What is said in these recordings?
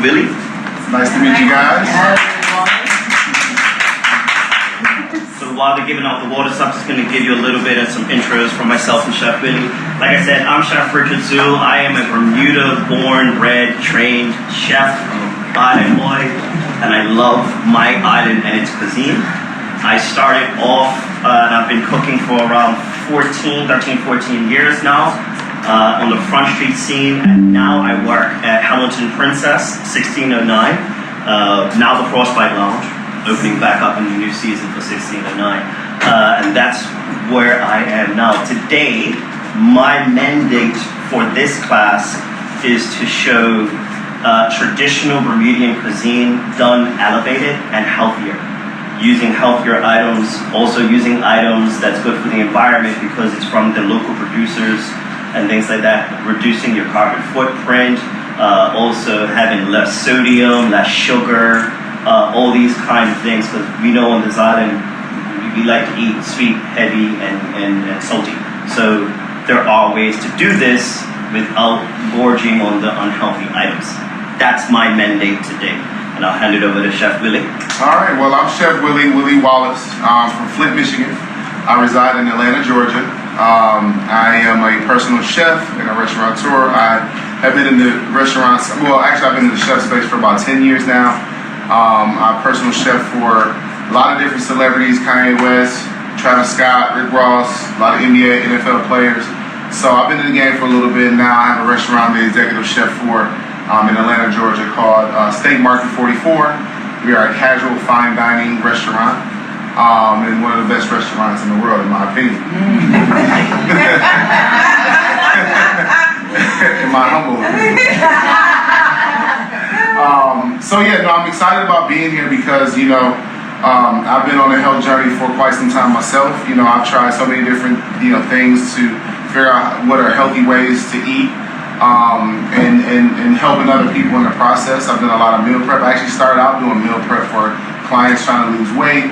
Willie. Nice to meet you guys. So while they're giving out the water stuff, I'm just going to give you a little bit of some intros from myself and Chef Willie. Like I said, I'm Chef Richard Zuill. I am a Bermuda-born, bred, trained chef, island boy, and I love my island and its cuisine. I started off, and I've been cooking for around 13, 14 years now on the Front Street scene, and now I work at Hamilton Princess, 1609, now the Frostbite Lounge, opening back up in the new season for 1609, and that's where I am now. Today, my mandate for this class is to show traditional Bermudian cuisine done elevated and healthier, using healthier items, also using items that's good for the environment because it's from the local producers and things like that, reducing your carbon footprint, also having less sodium, less sugar, all these kind of things, because we know on this island we like to eat sweet, heavy, and salty. So there are ways to do this without gorging on the unhealthy items. That's my mandate today. And I'll hand it over to Chef Willie. All right, well, I'm Chef Willie Wallace from Flint, Michigan. I reside in Atlanta, Georgia. I am a personal chef and a restaurateur. I have been in the restaurants, well, actually I've been in the chef space for about 10 years now. I'm a personal chef for a lot of different celebrities, Kanye West, Travis Scott, Rick Ross, a lot of NBA, NFL players. So I've been in the game for a little bit now. I have a restaurant I'm the executive chef for in Atlanta, Georgia, called Steak Market 44. We are a casual fine dining restaurant and one of the best restaurants in the world, in my opinion. In my humble opinion. So yeah, no, I'm excited about being here because, you know, I've been on a health journey for quite some time myself. You know, I've tried so many different, things to figure out what are healthy ways to eat. And helping other people in the process. I've done a lot of meal prep. I actually started out doing meal prep for clients trying to lose weight,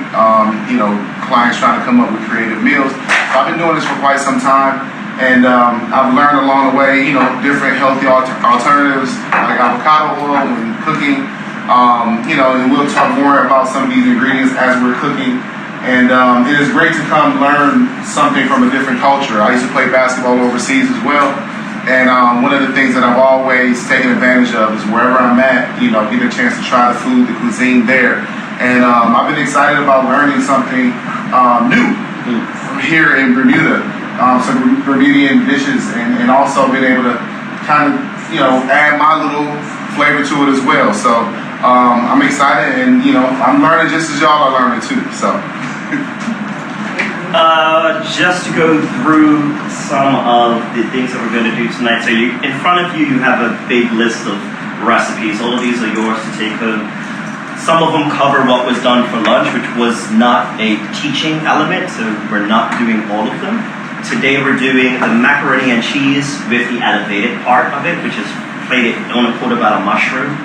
clients trying to come up with creative meals. So I've been doing this for quite some time, and I've learned along the way, different healthy alternatives like avocado oil when cooking, and we'll talk more about some of these ingredients as we're cooking. And it is great to come learn something from a different culture. I used to play basketball overseas as well. And one of the things that I've always taken advantage of is wherever I'm at, get a chance to try the food, the cuisine there. And I've been excited about learning something new here in Bermuda, some Bermudian dishes, and also being able to kind of, add my little flavor to it as well. So I'm excited, and, I'm learning just as y'all are learning too, so. Just to go through some of the things that we're going to do tonight. So in front of you, you have a big list of recipes. All of these are yours to take home. Some of them cover what was done for lunch, which was not a teaching element, so we're not doing all of them. Today we're doing the macaroni and cheese with the elevated part of it, which is plated on a quarter about a mushroom,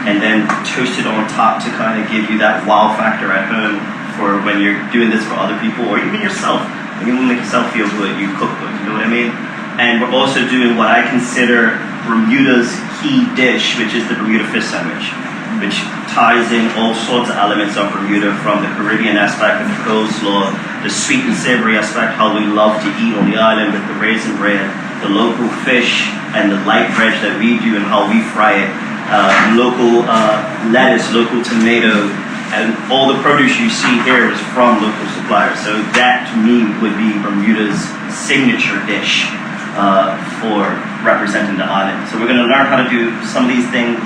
and then toasted on top to kind of give you that wow factor at home for when you're doing this for other people or even yourself. When you want to make yourself feel good, you cook good, you know what I mean? And we're also doing what I consider Bermuda's key dish, which is the Bermuda fish sandwich, which ties in all sorts of elements of Bermuda, from the Caribbean aspect of the coleslaw, the sweet and savory aspect, how we love to eat on the island with the raisin bread, the local fish and the light bread that we do and how we fry it, local lettuce, local tomato, and all the produce you see here is from local suppliers. So that, to me, would be Bermuda's signature dish for representing the island. So we're going to learn how to do some of these things,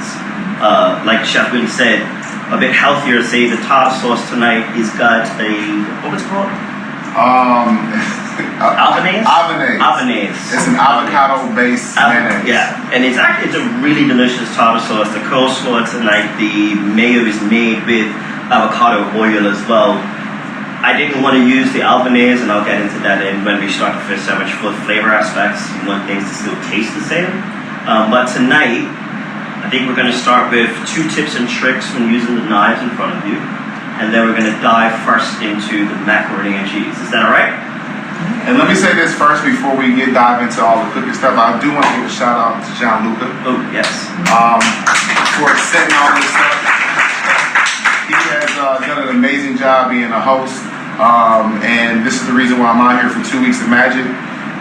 like Chef Willie said, a bit healthier. Say the tartar sauce tonight is got a, what was it called? Albanese? Albanese. It's an avocado-based mayonnaise. Yeah, and it's a really delicious tartar sauce. The coleslaw tonight, the mayo is made with avocado oil as well. I didn't want to use the Albanese, and I'll get into that when we start the fish sandwich, for flavor aspects. You want things to still taste the same. But tonight, I think we're going to start with 2 tips and tricks when using the knives in front of you. And then we're going to dive first into the macaroni and cheese. Is that all right? And let me say this first before we dive into all the cooking stuff. I do want to give a shout out to John Luca. Oh, yes. for setting all this up. He has done an amazing job being a host, and this is the reason why I'm out here for 2 weeks of Magic.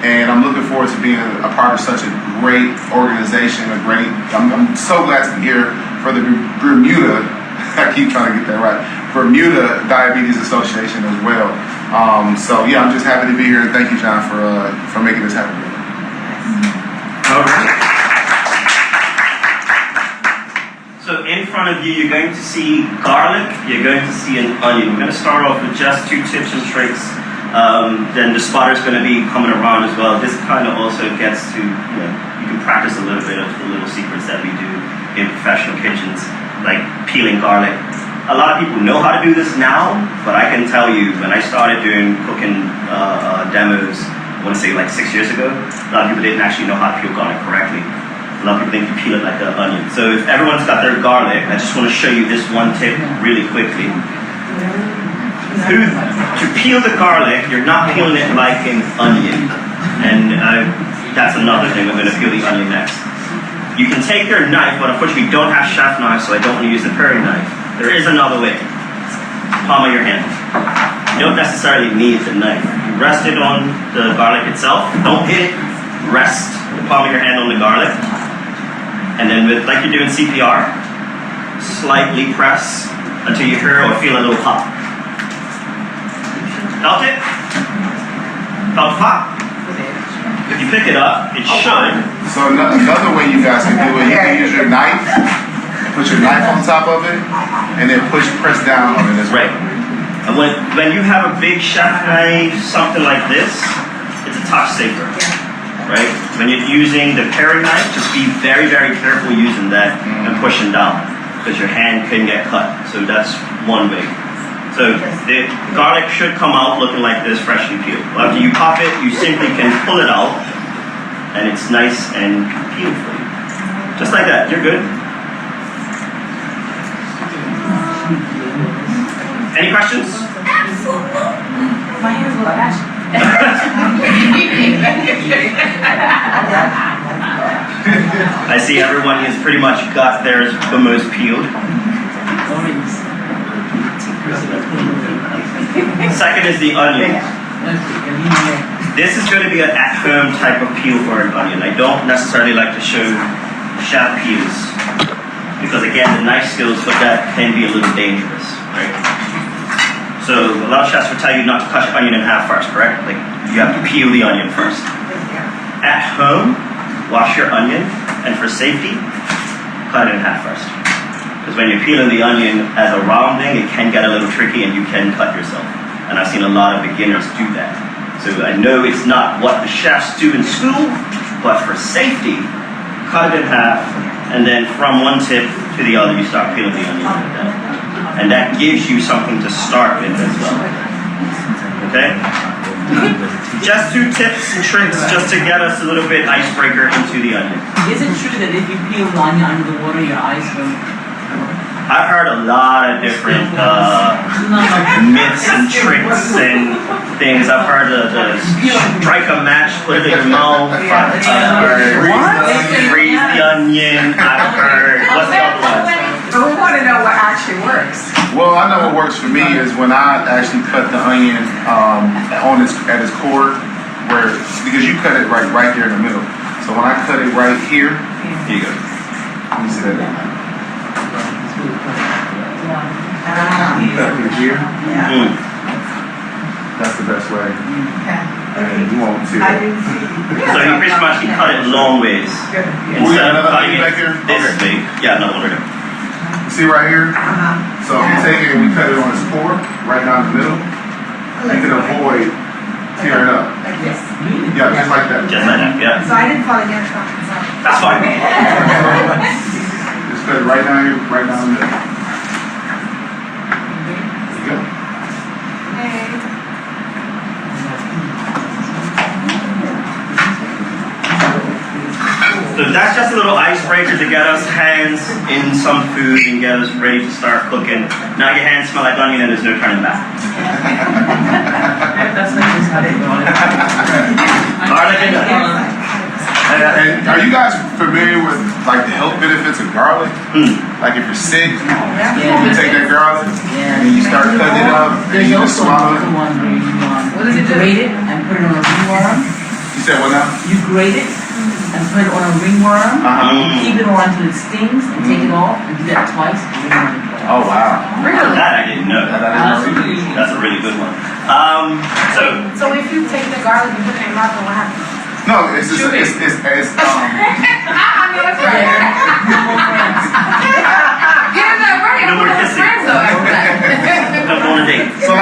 And I'm looking forward to being a part of such a great organization. I'm so glad to be here for the Bermuda. I keep trying to get that right. Bermuda Diabetes Association as well. So yeah, I'm just happy to be here, and thank you, John, for making this happen. All right. So in front of you, you're going to see garlic. You're going to see an onion. We're going to start off with just 2 tips and tricks. Then the spotter's going to be coming around as well. This kind of also gets to, you can practice a little bit of the little secrets that we do in professional kitchens, like peeling garlic. A lot of people know how to do this now, but I can tell you, when I started doing cooking demos, I want to say like 6 years ago, a lot of people didn't actually know how to peel garlic correctly. A lot of people think you peel it like an onion. So if everyone's got their garlic, I just want to show you this one tip really quickly. To peel the garlic, you're not peeling it like an onion. And that's another thing. We're going to peel the onion next. You can take your knife, but unfortunately we don't have chef knives, so I don't want to use the paring knife. There is another way. Palm of your hand. You don't necessarily need the knife. You rest it on the garlic itself. Don't hit it. Rest the palm of your hand on the garlic. And then like you're doing CPR, slightly press until you hear or feel a little pop. Felt it? Felt pop? If you pick it up, it should. So another way you guys can do it, you can use your knife, put your knife on top of it, and then press down on it as well. Right. And when you have a big chef knife, something like this, it's a touch safer. Right? When you're using the paring knife, just be very, very careful using that and pushing down, because your hand can get cut. So that's one way. So the garlic should come out looking like this, freshly peeled. After you pop it, you simply can pull it out, and it's nice and peeled for you. Just like that. You're good. Any questions? My hands will catch. I see everyone has pretty much got theirs the most peeled. Second is the onion. This is going to be an at-home type of peel for an onion. I don't necessarily like to show chef peels, because again, the knife skills for that can be a little dangerous, right? So a lot of chefs will tell you not to cut your onion in half first, correct? Like, you have to peel the onion first. At home, wash your onion, and for safety, cut it in half first. Because when you're peeling the onion as a round thing, it can get a little tricky and you can cut yourself. And I've seen a lot of beginners do that. So I know it's not what the chefs do in school, but for safety, cut it in half, and then from one tip to the other, you start peeling the onion like that. And that gives you something to start with as well. Okay? Just 2 tips and tricks just to get us a little bit icebreaker into the onion. Is it true that if you peel the onion under the water, your eyes go? I've heard a lot of different myths and tricks and things. I've heard the strike a match, put it in your mouth. I've heard freeze the onion. I've heard, what's the other one? But we want to know what actually works. Well, I know what works for me is when I actually cut the onion at its core, because you cut it right there in the middle. So when I cut it right here, Here you go. let me see that. You cut it here. That's the best way. And you won't see I it. didn't see. So you pretty much can cut it long ways. Instead of cutting it this way. Yeah, no, over there. See right here? So if you take it and we cut it on its core, right down the middle, you can avoid tearing up. Like this. Yeah, just like that. Just like that, yeah. So I didn't fall against something. That's fine. Just cut it right down here, right down the middle. There you go. So that's just a little icebreaker to get us hands in some food and get us ready to start cooking. Now your hands smell like onion and there's no turning back. That's like just how they go. Garlic and onion. And are you guys familiar with like the health benefits of garlic? Like if you're sick, you take that garlic and then you start cutting it up and There's you just also swallow another it. one where you What does it do? grate it and put it on a ringworm. You said what now? You grate it and put it on a ringworm. Keep it on until it stings and take it off and do that twice. And ringworm it twice. Oh wow. Really? That I didn't know. That I didn't know either. That's a really good one. So if you take the garlic and put it in your mouth, what happens? No, it's just it's I know that's right. Yeah, that's right. No more kissing. Friends though after that. Don't go on a date. so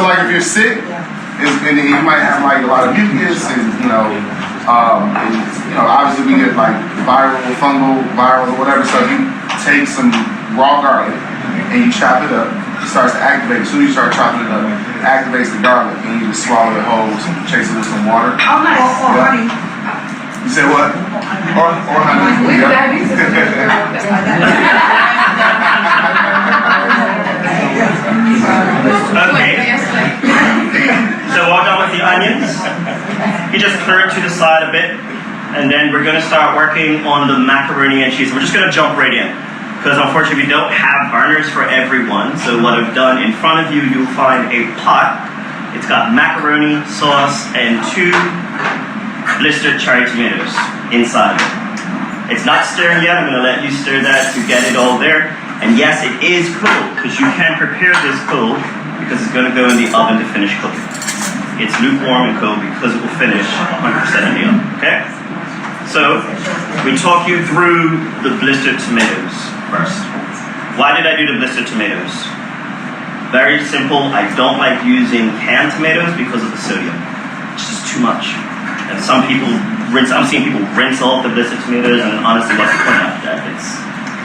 like if you're sick, and then you might have like a lot of mucus and obviously we get like fungal, viral or whatever. So if you take some raw garlic and you chop it up, it starts to activate. As soon as you start chopping it up, it activates the garlic and you just swallow it whole, chase it with some water. Oh, nice. Or honey. You say what? Or honey. We Yeah. Okay. So all done with the onions. You just clear it to the side a bit, and then we're going to start working on the macaroni and cheese. We're just going to jump right in, because unfortunately we don't have burners for everyone. So what I've done, in front of you, you'll find a pot. It's got macaroni, sauce, and 2 blistered cherry tomatoes inside of it. It's not stirring yet. I'm going to let you stir that to get it all there. And yes, it is cold, because you can prepare this cold, because it's going to go in the oven to finish cooking. It's lukewarm and cold because it will finish 100% in the oven, okay? So, we talk you through the blistered tomatoes first. Why did I do the blistered tomatoes? Very simple. I don't like using canned tomatoes because of the sodium. It's just too much. And some people I'm seeing people rinse off the blistered tomatoes, and honestly, what's the point of that? It's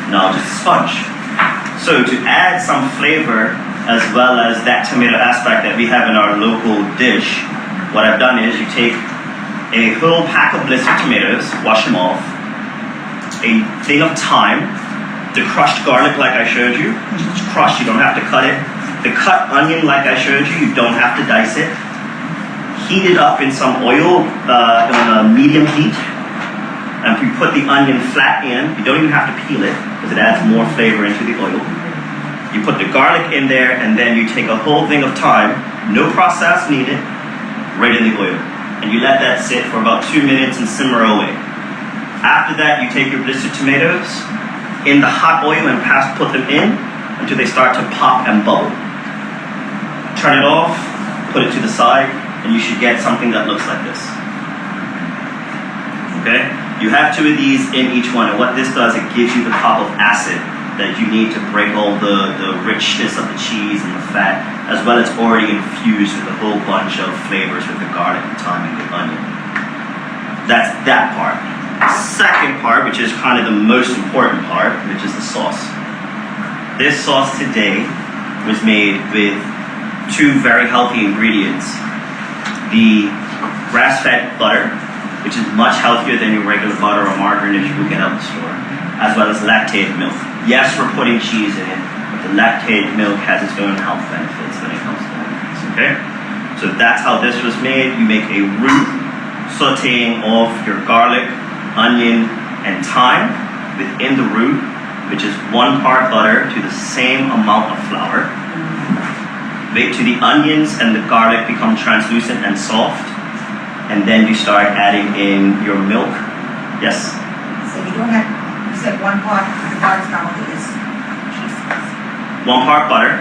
just a sponge. So to add some flavor, as well as that tomato aspect that we have in our local dish, what I've done is you take a whole pack of blistered tomatoes, wash them off, a thing of thyme, the crushed garlic like I showed you, it's crushed, you don't have to cut it, the cut onion like I showed you, you don't have to dice it, heat it up in some oil on a medium heat, and if you put the onion flat in, you don't even have to peel it, because it adds more flavor into the oil. You put the garlic in there, and then you take a whole thing of thyme, no process needed, right in the oil. And you let that sit for about 2 minutes and simmer away. After that, you take your blistered tomatoes in the hot oil and put them in until they start to pop and bubble. Turn it off, put it to the side, and you should get something that looks like this. Okay? You have 2 of these in each one, and what this does, it gives you the pop of acid that you need to break all the richness of the cheese and the fat, as well as already infused with a whole bunch of flavors with the garlic, the thyme, and the onion. That's that part. The second part, which is kind of the most important part, which is the sauce. This sauce today was made with 2 very healthy ingredients. The grass-fed butter, which is much healthier than your regular butter or margarine that you would get out the store, as well as lactated milk. Yes, we're putting cheese in it, but the lactated milk has its own health benefits when it comes to this, okay? So that's how this was made. You make a roux, sauteing off your garlic, onion, and thyme within the roux, which is 1 part butter to the same amount of flour. Wait till the onions and the garlic become translucent and soft, and then you start adding in your milk. Yes? So you don't have, you said 1 part, the part's not only is cheese. 1 part butter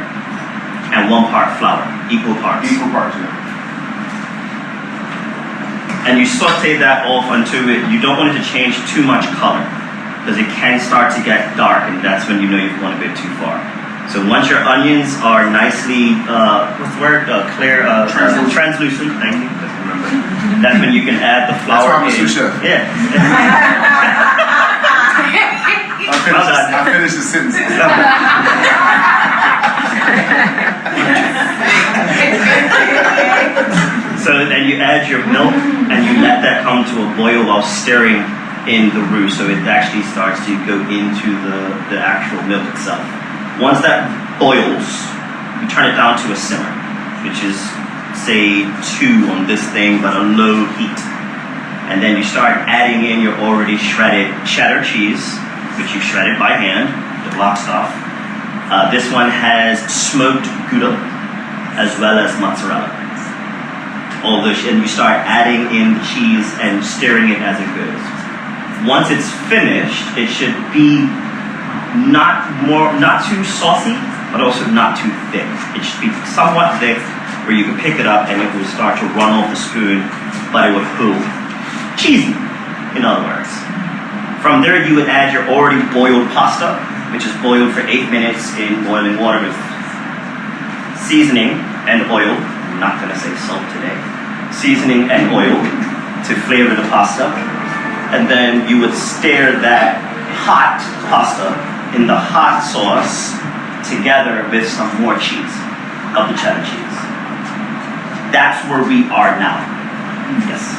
and 1 part flour, equal parts. Equal parts, yeah. And you saute that off until you don't want it to change too much color, because it can start to get dark, and that's when you know you've gone a bit too far. So once your onions are nicely, what's the word? Clear, translucent. Thank you. Remember. That's when you can add the flour. That's why I'm a sous chef. Yeah. I finished the sentence. So then you add your milk and you let that come to a boil while stirring in the roux, so it actually starts to go into the actual milk itself. Once that boils, you turn it down to a simmer, which is say 2 on this thing, but a low heat. And then you start adding in your already shredded cheddar cheese, which you shredded by hand, the block stuff. This one has smoked Gouda as well as mozzarella. All those, and you start adding in the cheese and stirring it as it goes. Once it's finished, it should be not too saucy, but also not too thick. It should be somewhat thick, where you can pick it up and it will start to run off the spoon, but it would hold. Cheesy, in other words. From there, you would add your already boiled pasta, which is boiled for 8 minutes in boiling water with seasoning and oil. I'm not gonna say salt today. Seasoning and oil to flavor the pasta. And then you would stir that hot pasta in the hot sauce together with some more cheese, of the cheddar cheese. That's where we are now. Yes.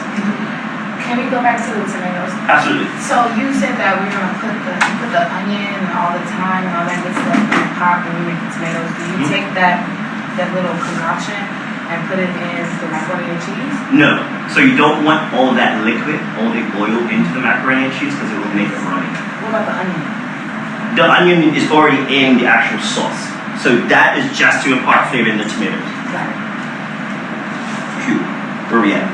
Can we go back to the tomatoes? Absolutely. So you said that we're gonna put the onion all the time and all that good stuff in the pot when we make the tomatoes. Do you take that little concoction and put it in the macaroni and cheese? No. So you don't want all that liquid, all the oil into the macaroni and cheese because it will make it runny. What about the onion? The onion is already in the actual sauce. So that is just to impart flavor in the tomatoes. Got it. Cool. Where we at?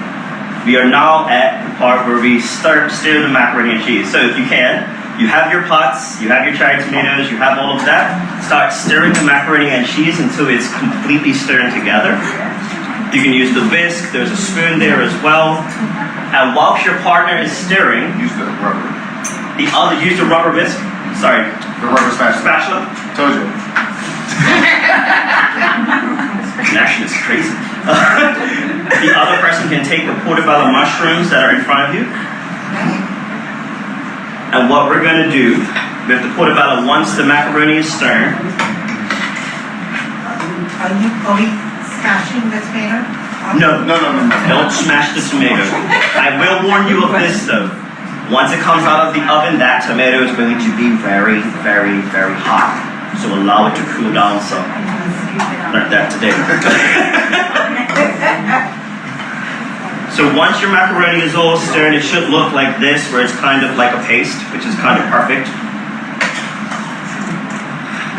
We are now at the part where we start stirring the macaroni and cheese. So if you can, you have your pots, you have your cherry tomatoes, you have all of that. Start stirring the macaroni and cheese until it's completely stirred together. You can use the whisk, there's a spoon there as well. And whilst your partner is stirring, Use the rubber. use the rubber whisk. Sorry, The rubber spatula. Told you. Nash is crazy. The other person can take the portobello mushrooms that are in front of you. And what we're going to do with the portobello, once the macaroni is stirred, Are we smashing the tomato? no, No. don't smash the tomato. I will warn you of this though. Once it comes out of the oven, that tomato is going to be very, very, very hot. So allow it to cool down some. Like that today. So once your macaroni is all stirred, it should look like this, where it's kind of like a paste, which is kind of perfect.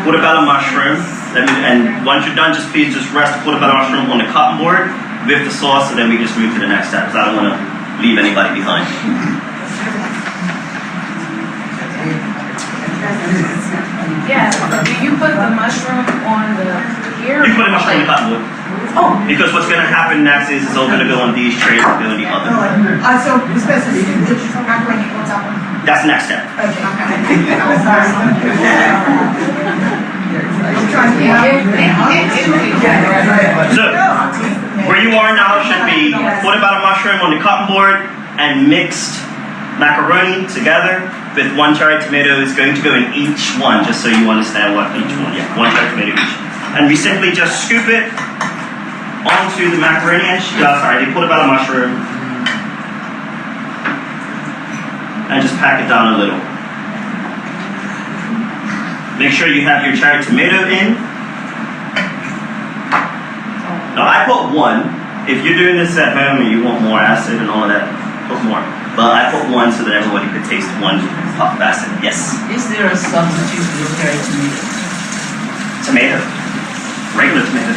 Portobello mushroom, and once you're done, please rest the portobello mushroom on the cotton board with the sauce, and then we just move to the next step, because I don't want to leave anybody behind. Yeah. Do you put the mushroom on the here? You put the mushroom on the cotton board. Oh. Because what's going to happen next is it's all going to go on these trays and go in the oven. So we're supposed to do which macaroni goes up on? That's the next step. Okay. I'm sorry. I'm trying to So, where you are now should be portobello mushroom on the cotton board and mixed macaroni together with one cherry tomato. Is going to go in each one, just so you understand what each one. Yeah, one cherry tomato each. And we simply just scoop it onto the macaroni and the portobello mushroom, and just pack it down a little. Make sure you have your cherry tomato in. Now I put one. If you're doing this at home and you want more acid and all that, put more. But I put one so that everybody could taste one pop of acid. Yes. Is there a substitute for cherry tomato? Tomato. Regular tomato.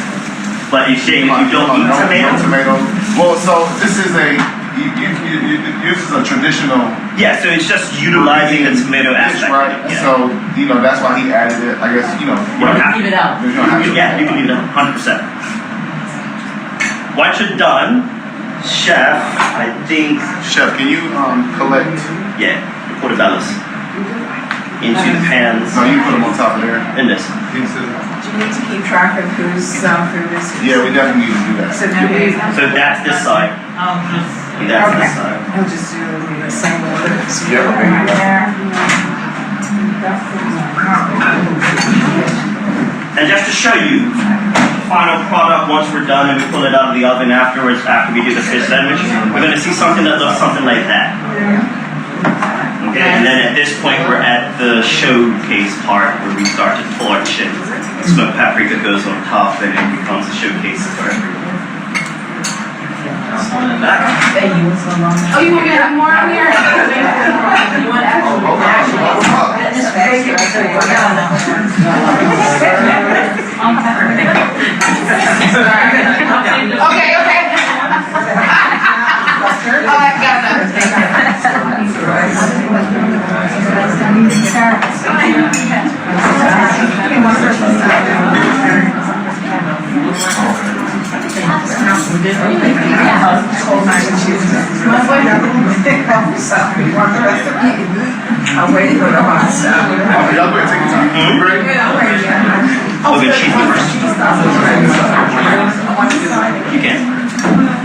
But you say if you don't eat tomato. Well, so this is this is a traditional Yeah, so it's just utilizing the tomato dish, aspect. right? Yeah. So that's why he added it. I guess You don't have to. Keep it out. You don't have to. Yeah, you can leave it 100%. Once you're done, chef, I think, Chef, can you collect? yeah, the portobellos into the pans No, you put them on top of there. in this. Do you need to keep track of whose food this is? Yeah, we definitely need to do that. So now we, So that's this side, and that's this side. I'll just do the same order. So Yeah, you're there you go. And just to show you the final product once we're done and we pull it out of the oven afterwards, after we do the fish sandwich, we're going to see something that looks something like that. Okay, and then at this point we're at the showcase part where we start to torch and smoked paprika goes on top and it becomes a showcase for everyone. On the back. Hey, you want some on there? Oh, you want me to have more on here? You want Okay, okay. Oh, I got I'm waiting for the hot stuff. Y'all go ahead, take your time. You ready? Oh, good, she's the first. You can.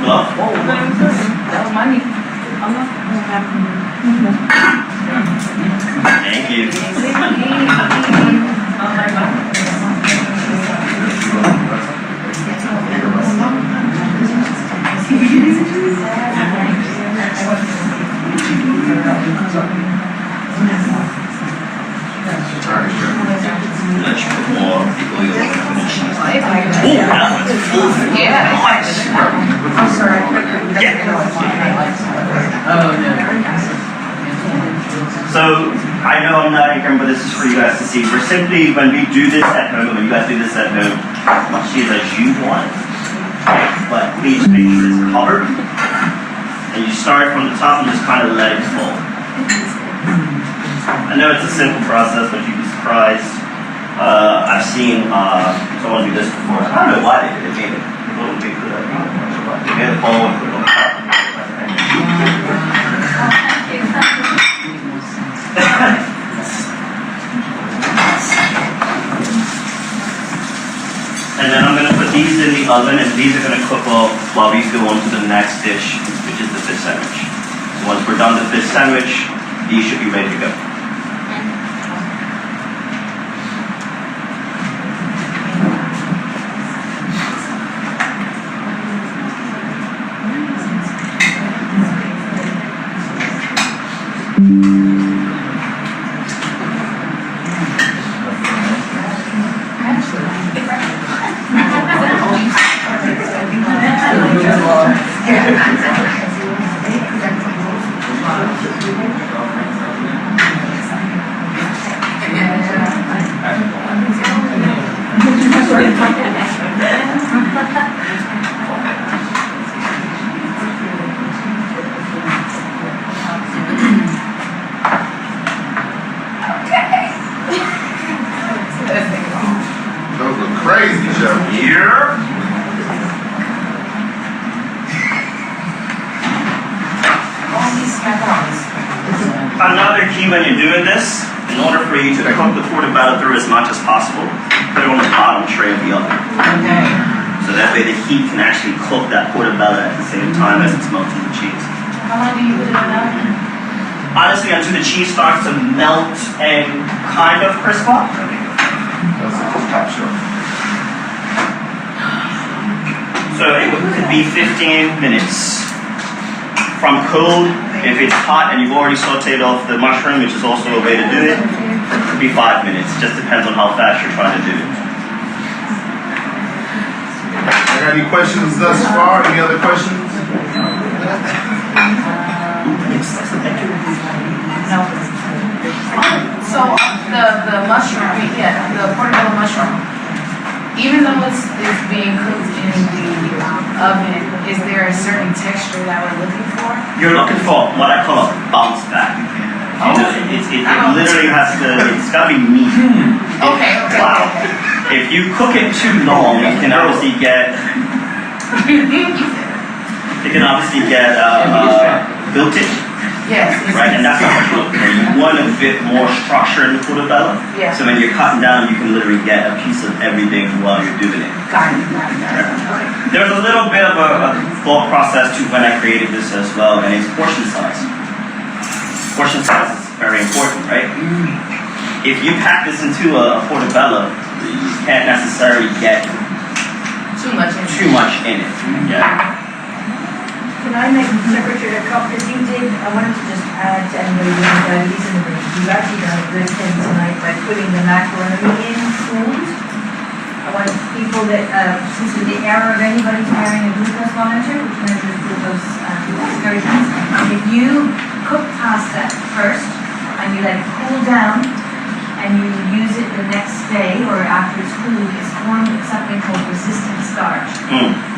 Love. that was money. Thank you. Let you put more people you're looking for the cheese. Oh, that one's full. Yeah. Nice. I'm sorry. Yeah. Oh, no. So, I know I'm not here, but this is for you guys to see. We're simply, when we do this at home, when you guys do this at home, as much cheese as you want. But please make sure it's covered. And you start from the top and just kind of let it fall. I know it's a simple process, but you'd be surprised. I've seen someone do this before. I don't know why they did it. They made it a little bit good. They made a bowl and put it on top. And then I'm going to put these in the oven, and these are going to cook off while we go on to the next dish, which is the fish sandwich. So once we're done the fish sandwich, these should be ready to go. Those look crazy, Chef. Here. Another key when you're doing this, in order for you to cook the portobello through as much as possible, put it on the bottom tray of the oven. Okay. So that way the heat can actually cook that portobello at the same time as it's melting the cheese. How long do you put it in the oven? Honestly, until the cheese starts to melt and kind of crisp up. That's a top shelf. So it could be 15 minutes. From cold, if it's hot and you've already sauteed off the mushroom, which is also a way to do it, it could be 5 minutes. Just depends on how fast you're trying to do it. Any questions thus far? Any other questions? So the mushroom, the portobello mushroom, even though it's being cooked in the oven, is there a certain texture that we're looking for? You're looking for what I call a bounce back. You know, it literally has to, it's got to be meat. Okay. Wow. If you cook it too long, it can obviously get wilted, Yes. right? And that's not what you're looking for. You want a bit more structure in the portobello. Yeah. So when you're cutting down, you can literally get a piece of everything while you're doing it. Got it. Okay. There's a little bit of a thought process to when I created this as well, and it's portion size. Portion size is very important, right? If you pack this into a portobello, you can't necessarily get Too much. in it. Yeah. Can I make Chef Richard a couple, because you did, I wanted to just add to anybody who has diabetes in the room, you've actually done a good thing tonight by putting the macaroni in food. I want people that, since with the error of anybody carrying a glucose monitor, which measures glucose, you cook pasta first and you let it cool down and you use it the next day or after it's cooled, it's formed something called resistant starch,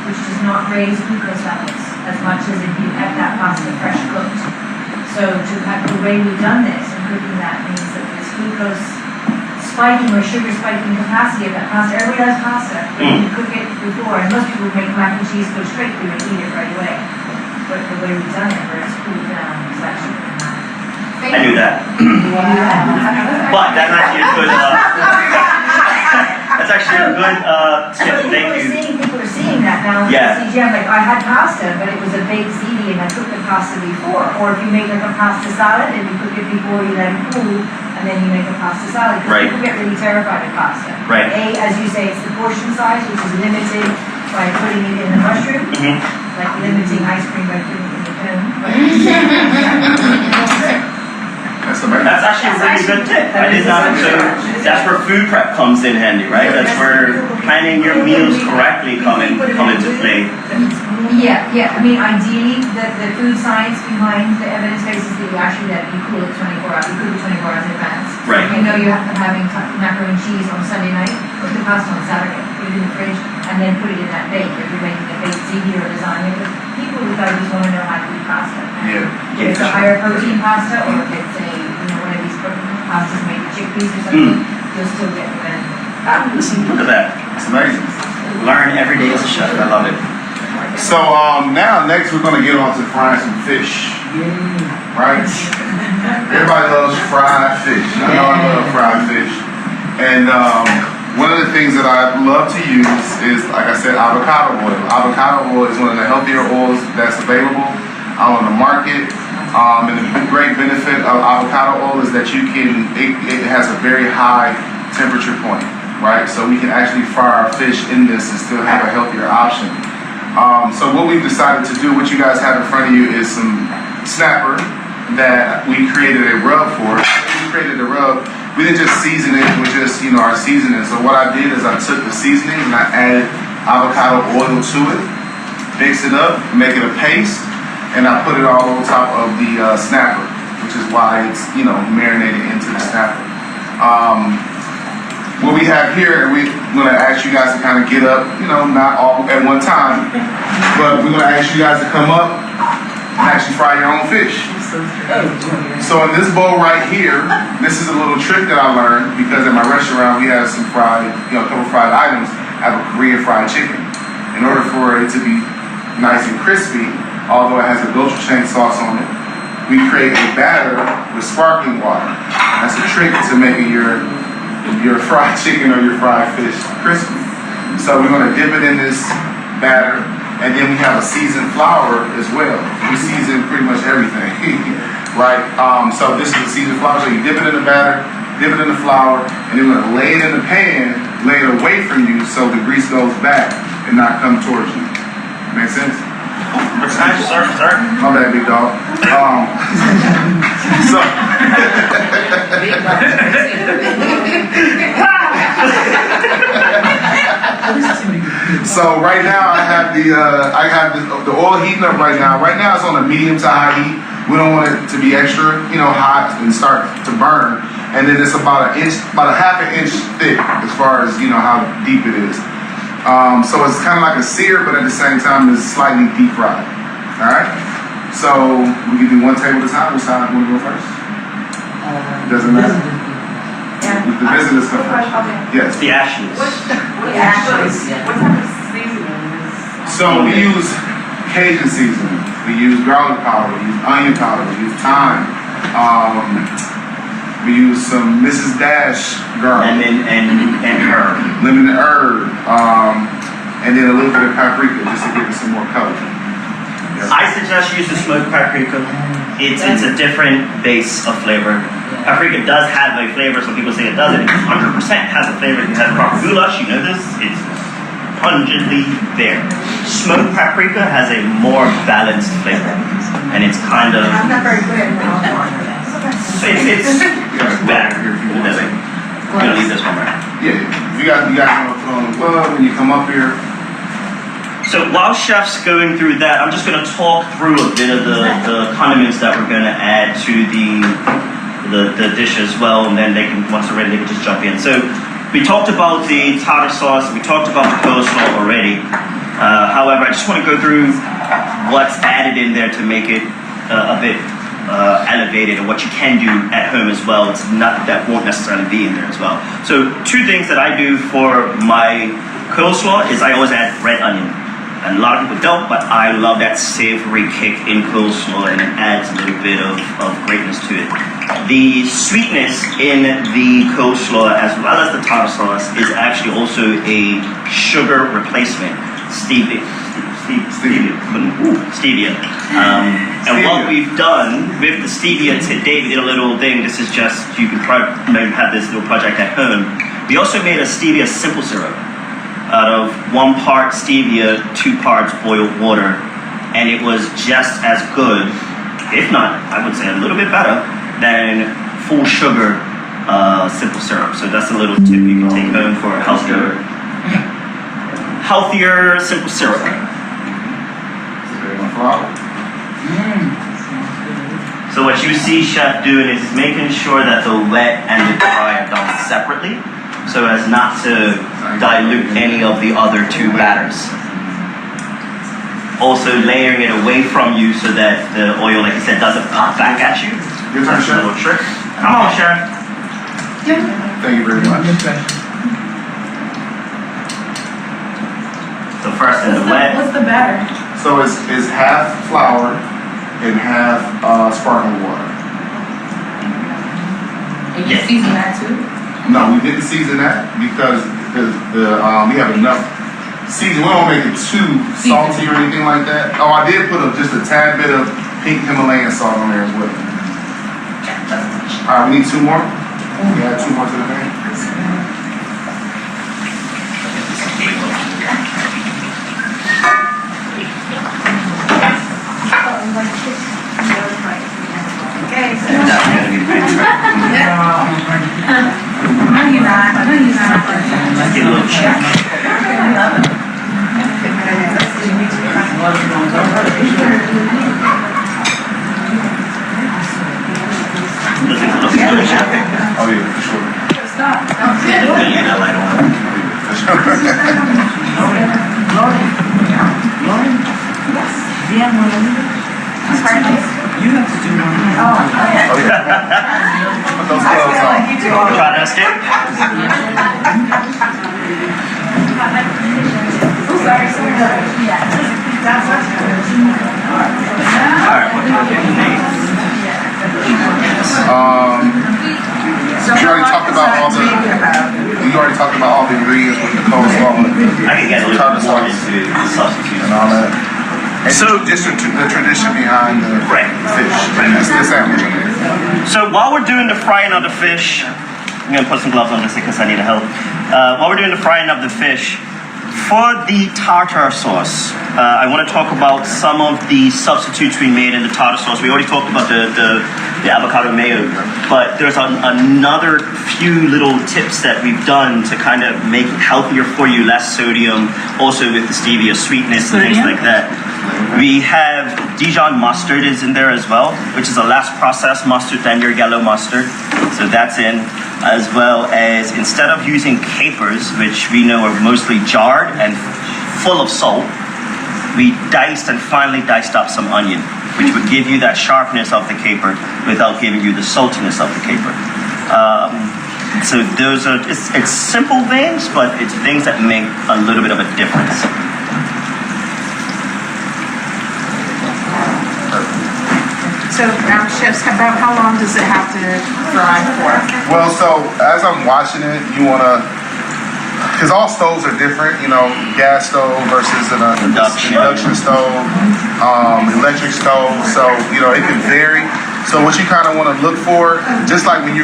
which does not raise glucose levels as much as if you had that pasta fresh cooked. So the way we've done this and cooking that means that this glucose spiking or sugar spiking capacity of that pasta, everybody does pasta, but you cook it before, and most people make mac and cheese, go straight through and eat it right away. But the way we've done it, where it's cooled down, is actually really nice. I knew that. But that's actually a good, that's actually a good tip. Thank you. People are seeing that now in the CGM. Like, I had pasta, but it was a baked ziti, and I cooked the pasta before. Or if you make like a pasta salad and you cook it before, you let it cool, and then you make a pasta salad. Because people get really terrified of pasta. Right. As you say, it's the portion size, which is limited by putting it in the mushroom. Like limiting ice cream by putting it in the cone. That's amazing. That's actually a really good tip. I did not. So that's where food prep comes in handy, right? That's where planning your meals correctly come into play. Yeah. I mean, ideally, the food science behind the evidence base is that you actually let it cool it 24 hours. You cook it 24 hours in advance. Right. You know you're having macaroni and cheese on Sunday night. Cook the pasta on Saturday. Put it in the fridge and then put it in that bake. If you're making a baked ziti or lasagna, but people who just want to know how to eat pasta. If it's a higher protein pasta, or if it's a one of these pastas made with chickpeas or something, you'll still get the benefit. Listen, look at that. It's amazing. Learn every day as a chef. I love it. So now next we're gonna get on to frying some fish. Right? Everybody loves fried fish. I know I love fried fish. And one of the things that I love to use is, like I said, avocado oil. Avocado oil is one of the healthier oils that's available out on the market. And the great benefit of avocado oil is that it has a very high temperature point, right? So we can actually fry our fish in this and still have a healthier option. So what we've decided to do, what you guys have in front of you, is some snapper that we created a rub for. We created a rub. We didn't just season it with just our seasoning. So what I did is I took the seasoning and I added avocado oil to it, mix it up, make it a paste, and I put it all on top of the snapper, which is why it's marinated into the snapper. What we have here, and we're gonna ask you guys to kind of get up, not all at one time, but we're gonna ask you guys to come up and actually fry your own fish. So in this bowl right here, this is a little trick that I learned because at my restaurant we have some fried, a couple fried items. I have a Korean fried chicken. In order for it to be nice and crispy, although it has a gochujang sauce on it, we create a batter with sparkling water. That's a trick to making your fried chicken or your fried fish crispy. So we're gonna dip it in this batter. And then we have a seasoned flour as well. We season pretty much everything, right? So this is a seasoned flour. So you dip it in the batter, dip it in the flour, and then we're gonna lay it in the pan, lay it away from you so the grease goes back and not come towards you. Make sense? Sir. My bad, big dog. So right now I have the oil heating up right now. Right now it's on a medium to high heat. We don't want it to be extra, hot and start to burn. And then it's about a half an inch thick as far as how deep it is. So it's kind of like a sear, but at the same time it's slightly deep fried. All right. So we can do one table at a time. Which side want to go first? Doesn't matter. The visitors come first. Yes. The ashes. What type of seasoning is? So we use Cajun seasoning. We use garlic powder. We use onion powder. We use thyme. We use some Mrs. Dash garlic. And herb. Lemon and herb. And then a little bit of paprika just to give it some more color. Yes. I suggest use the smoked paprika. It's a different base of flavor. Paprika does have a flavor. Some people say it doesn't. It 100% has a flavor. If you have proper goulash, you know this. It's pungently there. Smoked paprika has a more balanced flavor, and it's kind of. I'm not very good at It's better. We're gonna leave this one right. Yeah. If you guys want to put on the glove when you come up here. So while Chef's going through that, I'm just going to talk through a bit of the condiments that we're going to add to the dish as well, and then they can, once they're ready, they can just jump in. So we talked about the tartar sauce, we talked about the coleslaw already. However, I just want to go through what's added in there to make it a bit elevated, and what you can do at home as well. It's not that won't necessarily be in there as well. So two things that I do for my coleslaw is I always add red onion. And a lot of people don't, but I love that savory kick in coleslaw, and it adds a little bit of greatness to it. The sweetness in the coleslaw, as well as the tartar sauce, is actually also a sugar replacement. Stevia. And what we've done with the stevia today, we did a little thing. This is just, you can maybe have this little project at home. We also made a stevia simple syrup out of 1 part stevia, 2 parts boiled water, and it was just as good, if not, I would say a little bit better, than full sugar simple syrup. So that's a little tip you can take home for a healthier simple syrup. So what you see Chef doing is making sure that the wet and the dry are done separately, so as not to dilute any of the other 2 batters. Also layering it away from you so that the oil, like I said, doesn't pop back at you. Your turn, That's a Chef. little trick. Come on, Chef. Thank you very much. So first in the wet. What's the batter? So it's half flour and half sparkling water. And you season that too? No, we didn't season that because we have enough season. We don't make it too salty or anything like that. Oh, I did put just a tad bit of pink Himalayan salt on there as well. All right, we need 2 more. We add 2 more to the pan. Okay, so. That's gonna be big. No, you're not. Let's get a little check. Looking good, Chef. Oh yeah, for sure. Stop. Yeah, that light on. For sure. You have to do one. Oh yeah. Put those gloves on. Try that stick. Alright, what do you think? You already talked about all the ingredients with the coleslaw I can get a little more into the substitutes and all that. And So- just the tradition behind the Right. fish. That's the sandwich in there. So while we're doing the frying of the fish, I'm gonna put some gloves on this because I need help. While we're doing the frying of the fish, for the tartar sauce, I want to talk about some of the substitutes we made in the tartar sauce. We already talked about the avocado mayo, but there's another few little tips that we've done to kind of make it healthier for you, less sodium, also with the stevia sweetness and things like that. We have Dijon mustard is in there as well, which is a less processed mustard than your yellow mustard. So that's in, as well as instead of using capers, which we know are mostly jarred and full of salt, we diced and finely diced up some onion, which would give you that sharpness of the caper without giving you the saltiness of the caper. So those are, it's simple things, but it's things that make a little bit of a difference. So, chefs, about how long does it have to fry for? Well, so as I'm watching it, you wanna, because all stoves are different, you know, gas stove versus an induction stove, electric stove. So, you know, it can vary. So what you kind of want to look for, just like when you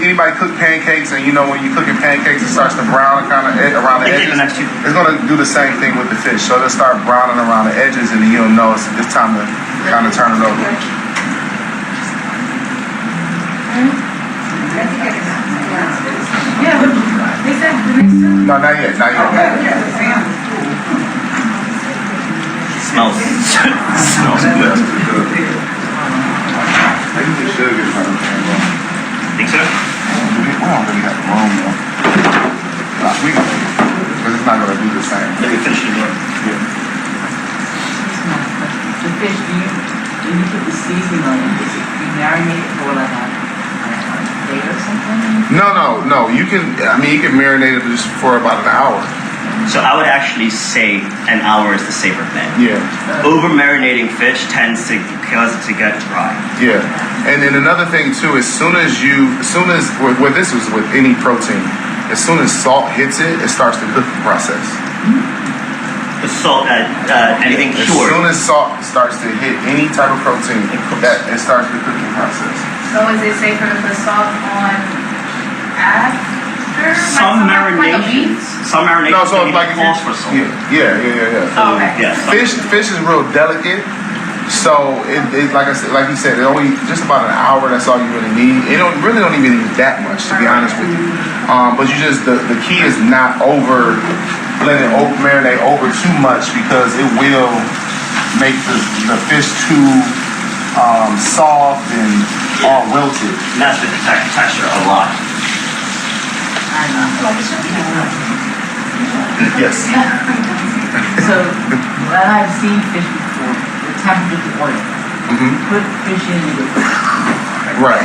anybody cook pancakes, and you know when you're cooking pancakes, it starts to brown kind of around the edges. It's going to do the same thing with the fish. So it'll start browning around the edges, and then you'll know it's time to kind of turn it over. Yeah, but they said the next time. No, not yet, not yet. Smells smells good. Maybe we should get another pan. Think so? We don't really have room though. We can, because it's not gonna do the same. Let me finish it up. The fish, when you put the seasoning on it, does it marinate for like a day or something? No. You can marinate it just for about an hour. So I would actually say an hour is the safer bet. Yeah. Over marinating fish tends to cause it to get dry. Yeah. And then another thing too, as soon as with this was with any protein, as soon as salt hits it, it starts the cooking process. The salt, anything As cured. soon as salt starts to hit any type of protein, that it starts the cooking process. So is it safer to put salt on after? Some like marinations, No, so don't like even calls for salt. Yeah. Oh, okay. Yeah, Fish is real delicate, so it like I said, like you said, it only just about an hour. That's all you really need. It don't even need that much, to be honest with you. But you just the key is not letting it marinate over too much, because it will make the fish too soft and all wilted. That's with the texture a lot. I know. Yes. So, when I've seen fish before, the temperature of the oil, put fish in and go. Right.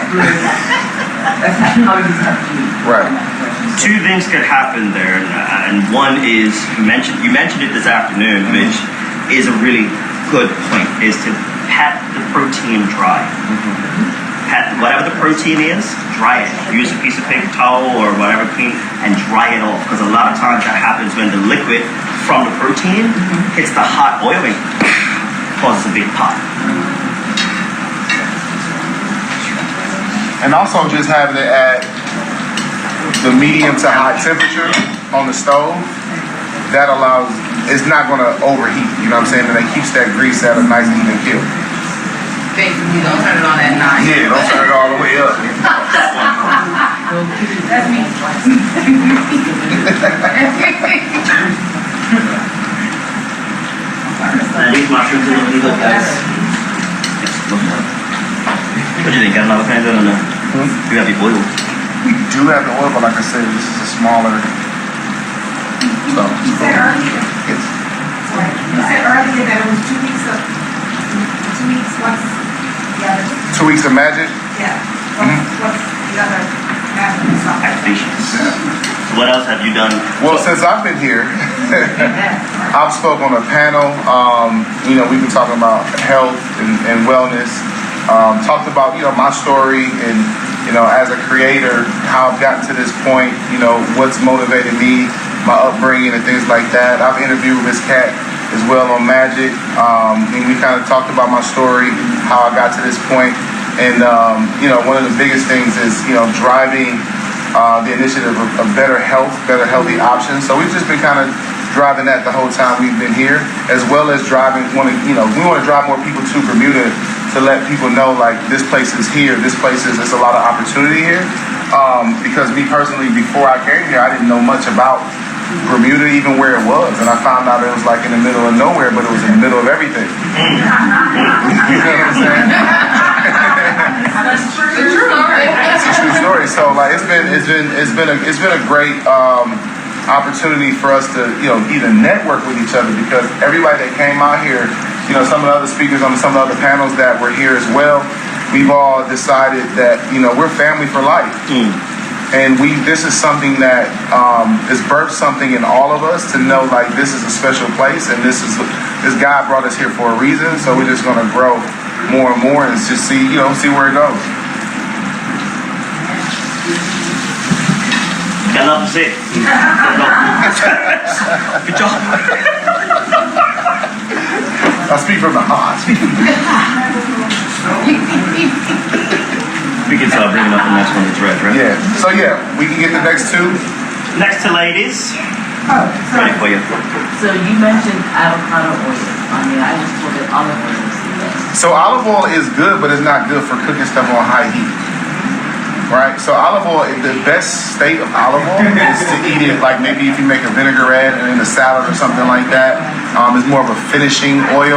That's how you have to eat. Right. Two things could happen there, and one is you mentioned it this afternoon, which is a really good point, is to pat the protein dry. Pat whatever the protein is, dry it. Use a piece of paper towel or whatever clean and dry it off, because a lot of times that happens when the liquid from the protein hits the hot oil and causes a big pop. And also just having it at the medium to high temperature on the stove, that allows, it's not going to overheat, you know what I'm saying? And it keeps that grease at a nice even kill. Basically, don't turn it on at 9. Yeah, don't turn it all the way up. That's me. These mushrooms are really good, guys. What do you think? Got another pan or no? You got the oil. We do have the oil, but like I said, this is a smaller stuff. You said earlier, Yes. that it was 2 weeks of, 2 weeks, what's the other? 2 weeks of magic. Yeah, what's the other stuff? Activations. So what else have you done? Well, since I've been here, I've spoke on a panel. We've been talking about health and wellness. Talked about, my story and, as a creator, how I've gotten to this point, what's motivated me, my upbringing and things like that. I've interviewed Miss Cat as well on Magic. And we kind of talked about my story, how I got to this point. And, one of the biggest things is, driving the initiative of better health, better healthy options. So we've just been kind of driving that the whole time we've been here, as well as driving, we want to drive more people to Bermuda to let people know, like, this place is here, there's a lot of opportunity here. Because me personally, before I came here, I didn't know much about Bermuda, even where it was. And I found out it was like in the middle of nowhere, but it was in the middle of everything. You know what I'm saying? It's a true story. It's a true story. So like it's been a great opportunity for us to even network with each other, because everybody that came out here, some of the other speakers on some of the other panels that were here as well, we've all decided that we're family for life. And this is something that has birthed something in all of us to know, like, this is a special place, and this God brought us here for a reason. So we're just gonna grow more and more and just see where it goes. Got enough to say. Good job. I speak from the heart. We can start bringing up the next one that's red, right? Yeah. So we can get the next two. Next to ladies. Ready for you. So you mentioned avocado oil. I just told it olive oil is the best. So olive oil is good, but it's not good for cooking stuff on high heat. right? So olive oil, the best state of olive oil is to eat it like maybe if you make a vinaigrette and in a salad or something like that. It's more of a finishing oil,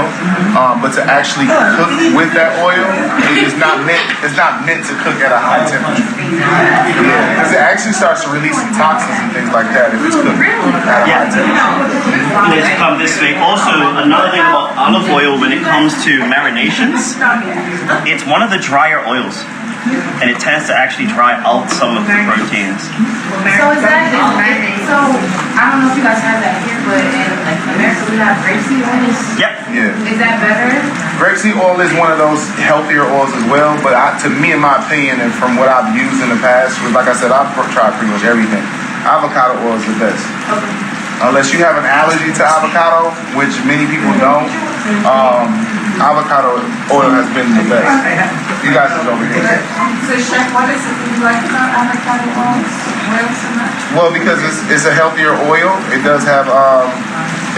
but to actually cook with that oil, it's not meant to cook at a high temperature. Yeah, because it actually starts to release some toxins and things like that if it's cooked at a high temperature. Let's come this way. Also, another thing about olive oil when it comes to marinations, it's one of the drier oils. And it tends to actually dry out some of the proteins. So is that, so I don't know if you guys have that here, but in like America we have grapeseed oil. Yep. Yeah. Is that better? Grapeseed oil is one of those healthier oils as well, but to me, in my opinion, and from what I've used in the past, like I said, I've tried pretty much everything. Avocado oil is the best. Okay. Unless you have an allergy to avocado, which many people don't, avocado oil has been the best. You guys is over here. So Chef, what is it that you like about avocado oil so much? Well, because it's a healthier oil. It does have,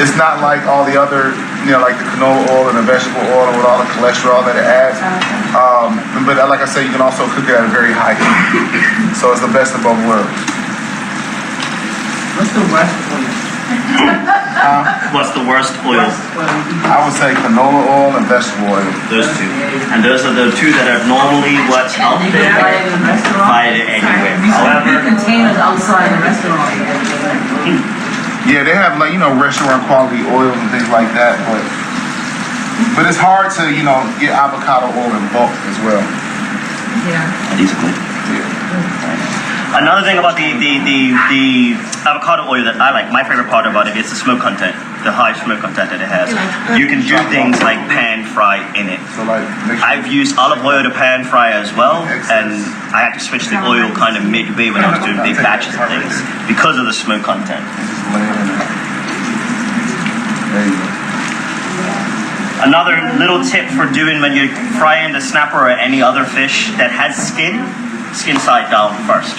it's not like all the other, like the canola oil and the vegetable oil with all the cholesterol that it adds. But like I say, you can also cook it at a very high heat. So it's the best of both worlds. What's the worst oil? What's the worst oil? I would say canola oil and vegetable oil. Those two. And those are the two that are normally what's out there. Buy it anywhere. However, Containers outside the restaurant. Yeah, they have like, restaurant quality oils and things like that, but it's hard to, get avocado oil in bulk as well. Yeah. these are good. Another thing about the avocado oil that I like, my favorite part about it is the smoke content, the high smoke content that it has. You can do things like pan fry in it. So like, I've used olive oil to pan fry as well, and I had to switch the oil kind of midway when I was doing big batches of things because of the smoke content. just lay it in there. There you go. Another little tip for doing when you're frying the snapper or any other fish that has skin side down first.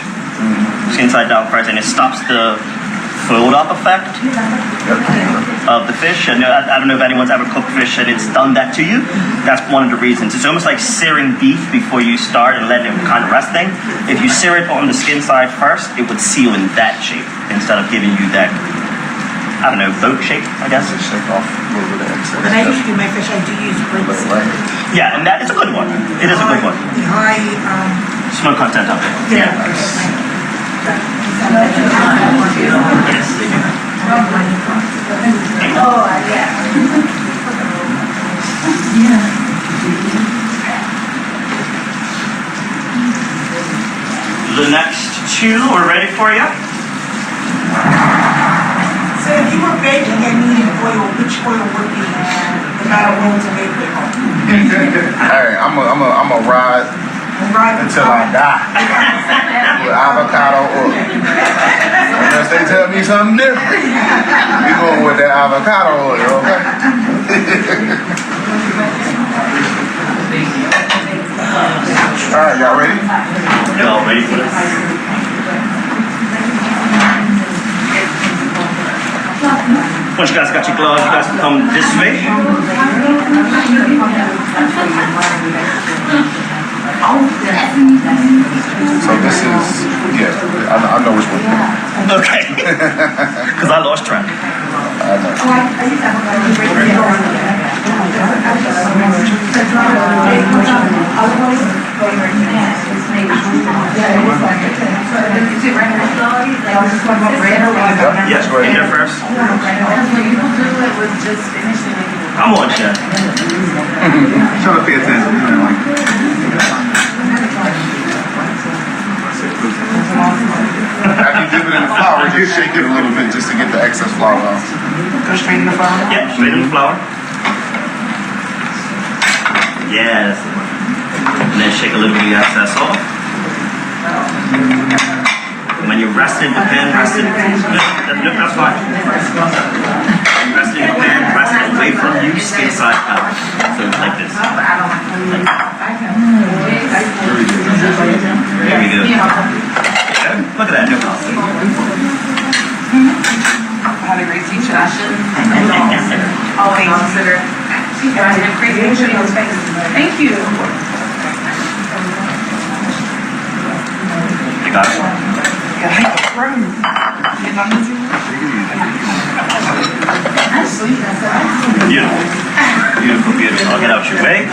Skin side down first, and it stops the fold up effect of the fish. And I don't know if anyone's ever cooked fish and it's done that to you. That's one of the reasons. It's almost like searing beef before you start and letting it kind of resting. If you sear it on the skin side first, it would seal in that shape instead of giving you that, I don't know, boat shape, I guess. Just shake off a little bit of excess. When I usually do my fish, I do use ribs. Yeah, and that is a good one. It is a good one. The high, Smoke content of it. yeah. Oh, yeah. The next two, we're ready for you. So if you were baking and needed oil, which oil would be the better oil to make it? Hey, I'm a ride until I die with avocado oil. Unless they tell me something different, we going with that avocado oil, okay? All right, y'all ready? Y'all ready for this? Once you guys got your gloves, you guys can come this way. So this is, yeah, I know which one. Okay. Because I lost track. I know. Yes, go ahead. Here first. Come on, Chef. Trying to pay attention. After you dip it in the flour, just shake it a little bit just to get the excess flour out. Go straight in the flour? Yeah, straight in the flour. Yes. And then shake a little bit of the excess off. And when you're resting the pan, that's fine. When you're resting the pan, rest it away from you, skin side out. So it's like this. There we go. Look at that. No problem. Had a great teacher. Always consider. Thank you. got it. Beautiful. Beautiful, beautiful. I'll get out your way.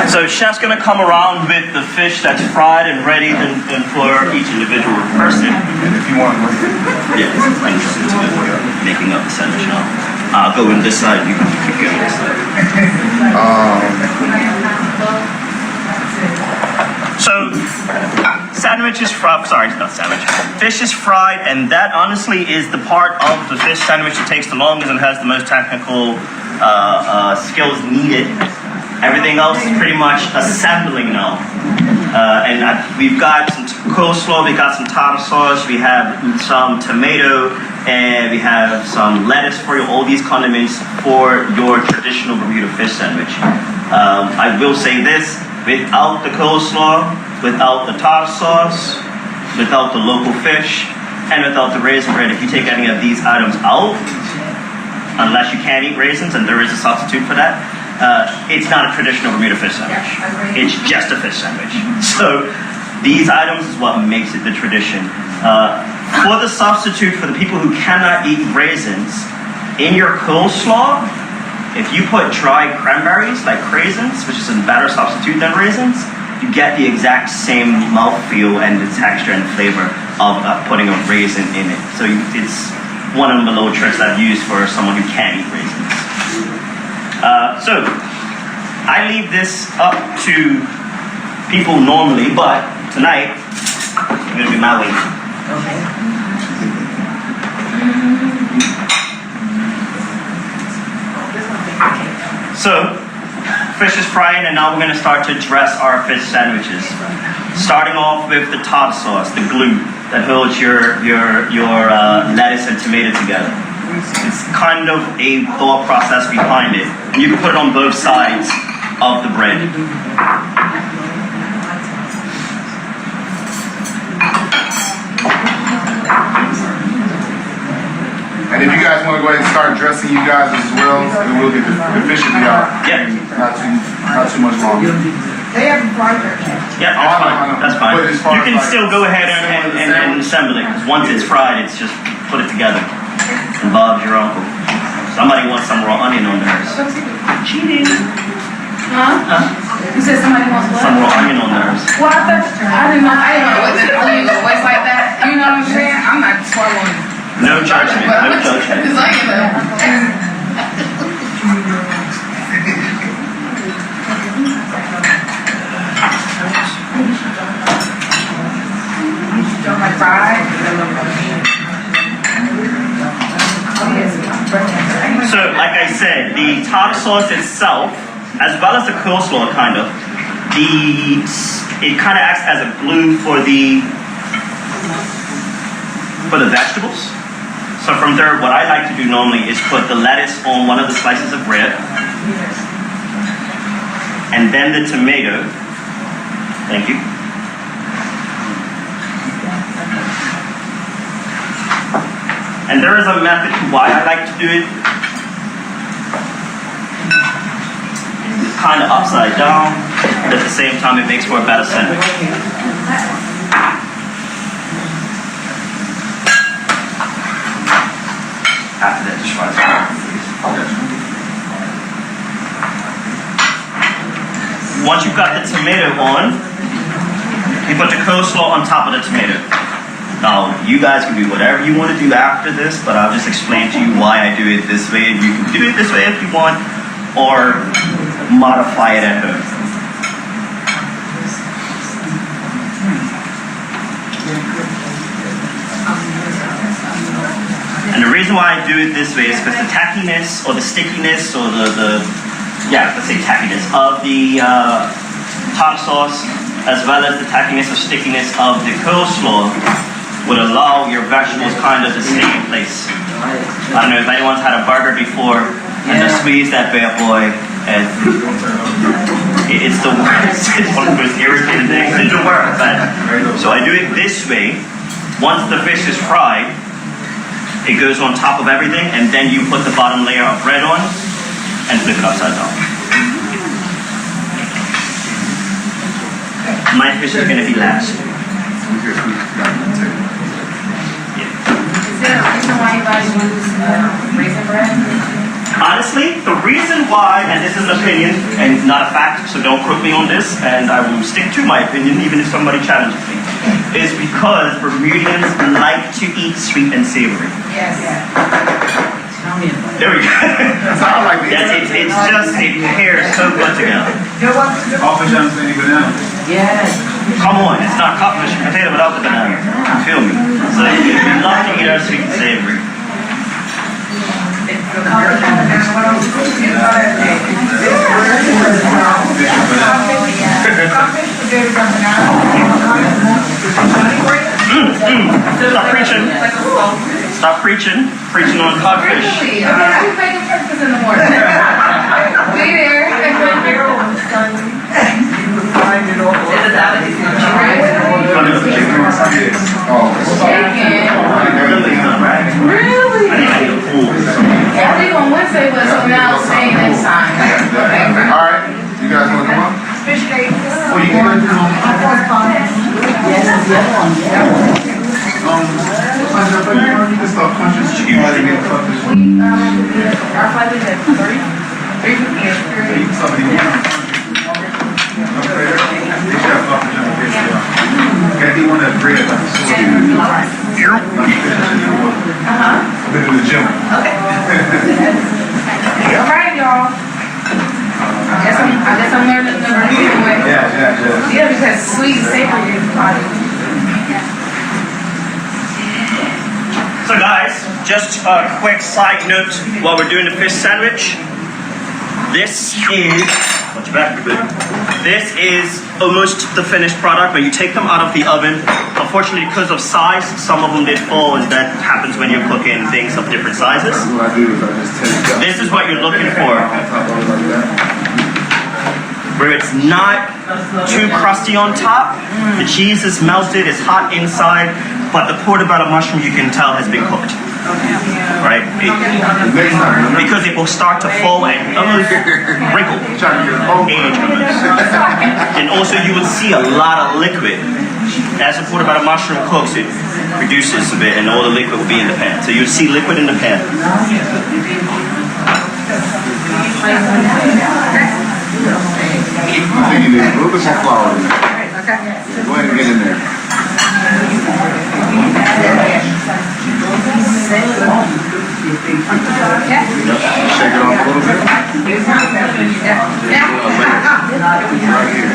So chef's gonna come around with the fish that's fried and ready and for each individual person. And if you want, Yeah, I'm just into making up the sandwich now. I'll go in this side, you can keep going this side. So, sandwich is fried, sorry, not sandwich. Fish is fried, and that honestly is the part of the fish sandwich that takes the longest and has the most technical skills needed. Everything else is pretty much assembling now. We've got some coleslaw, we got some tartar sauce, we have some tomato, and we have some lettuce for you, all these condiments for your traditional Bermuda fish sandwich. I will say this, without the coleslaw, without the tartar sauce, without the local fish, and without the raisin bread, if you take any of these items out, unless you can't eat raisins, and there is a substitute for that, it's not a traditional Bermuda fish sandwich. It's just a fish sandwich. So these items is what makes it the tradition. For the substitute, for the people who cannot eat raisins, in your coleslaw, if you put dry cranberries, like raisins, which is a better substitute than raisins, you get the exact same mouthfeel and the texture and flavor of putting a raisin in it. So it's one of the little tricks I've used for someone who can't eat raisins. So I leave this up to people normally, but tonight it's gonna be my way. So fish is frying, and now we're gonna start to dress our fish sandwiches. Starting off with the tartar sauce, the glue that holds your lettuce and tomato together. It's kind of a thought process behind it. And you can put it on both sides of the bread. and if you guys want to go ahead and start dressing you guys as well, then we'll get the fish will be out. Yeah. Not too much longer. They haven't fried their chicken. Yeah, I know. that's fine. But as far You can as like still go ahead and assemble it, because once it's fried, it's just put it together. And Bob's your uncle. Somebody wants some raw onion on theirs. Cheating. You said somebody wants what? Some raw onion on theirs. Well, I didn't know what the onion was voice like that. You know what I'm saying? I'm not swallowing. No judgment, no judgment. This onion though. Don't like fried. So, like I said, the tartar sauce itself, as well as the coleslaw, it kind of acts as a glue for the vegetables. So from there, what I like to do normally is put the lettuce on one of the slices of bread, and then the tomato. Thank you. And there is a method to why I like to do it. It's kind of upside down, but at the same time it makes for a better sandwich. After that, just try it. Once you've got the tomato on, you put the coleslaw on top of the tomato. Now, you guys can do whatever you want to do after this, but I'll just explain to you why I do it this way. And you can do it this way if you want, or modify it at home. And the reason why I do it this way is because the tackiness, or the stickiness, or let's say tackiness of the tartar sauce, as well as the tackiness or stickiness of the coleslaw, would allow your vegetables kind of to stay in place. I don't know if anyone's had a burger before and just squeeze that bad boy, and it's the worst. It's one of the most irritating things in the world. So I do it this way. Once the fish is fried, it goes on top of everything, and then you put the bottom layer of bread on and flip it upside down. My fish is gonna be last. Is there a reason why you guys use raisin bread? Honestly, the reason why, and this is an opinion and not a fact, so don't quote me on this, and I will stick to my opinion even if somebody challenges me, is because Bermudians like to eat sweet and savory. Yes. There we go. That's how I like it. Yes, it pairs so good together. Office jams any banana. Yes. Come on, it's not codfish and potato without the banana. You feel me? So we love to eat our sweet and savory. Stop preaching. Stop preaching. Preaching on codfish. Really? Okay, we making breakfast in the morning. Be there. Really? I need a pool. I think on Wednesday was, so now it's saying next time. All right, you guys want to come up? Fish cake. Oh, you can do you can start punching. You might get codfish. Our flight is at 3. 3 You can start with you. Got the one that's bread. Here. I've been to the gym. Okay. All right, y'all. I guess I'm learning the Bermudian way. Yeah. Yeah, because sweet and savory is body. So guys, just a quick side note while we're doing the fish sandwich. This is, watch your back, good. This is almost the finished product, but you take them out of the oven. Unfortunately, because of size, some of them did fall, and that happens when you're cooking things of different sizes. What I do is I just take it up. This is what you're looking for, where it's not too crusty on top. The cheese is melted, it's hot inside, but the portobello mushroom you can tell has been cooked. Right? Next time. Because it will start to fall and almost wrinkle. Age almost. And also you will see a lot of liquid. As the portobello mushroom cooks, it reduces a bit and all the liquid will be in the pan. So you'll see liquid in the pan. I think you need a little bit more flour in there. Okay. Go ahead and get in there. Shake it off a little bit. Right here.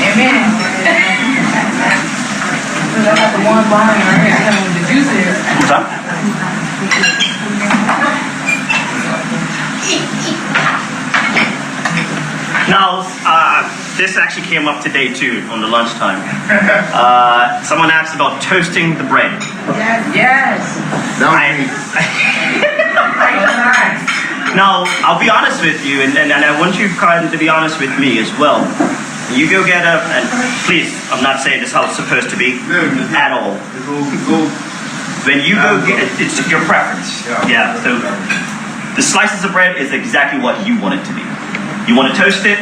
Amen. I got the one line right here. The juice is. What's up? Now, this actually came up today too on the lunchtime. Someone asked about toasting the bread. Yes. That was me. Now, I'll be honest with you, and I want you kind of to be honest with me as well. You go get a, and please, I'm not saying this is how it's supposed to be at all. When you go get, it's your preference. Yeah, so the slices of bread is exactly what you want it to be. You want to toast it?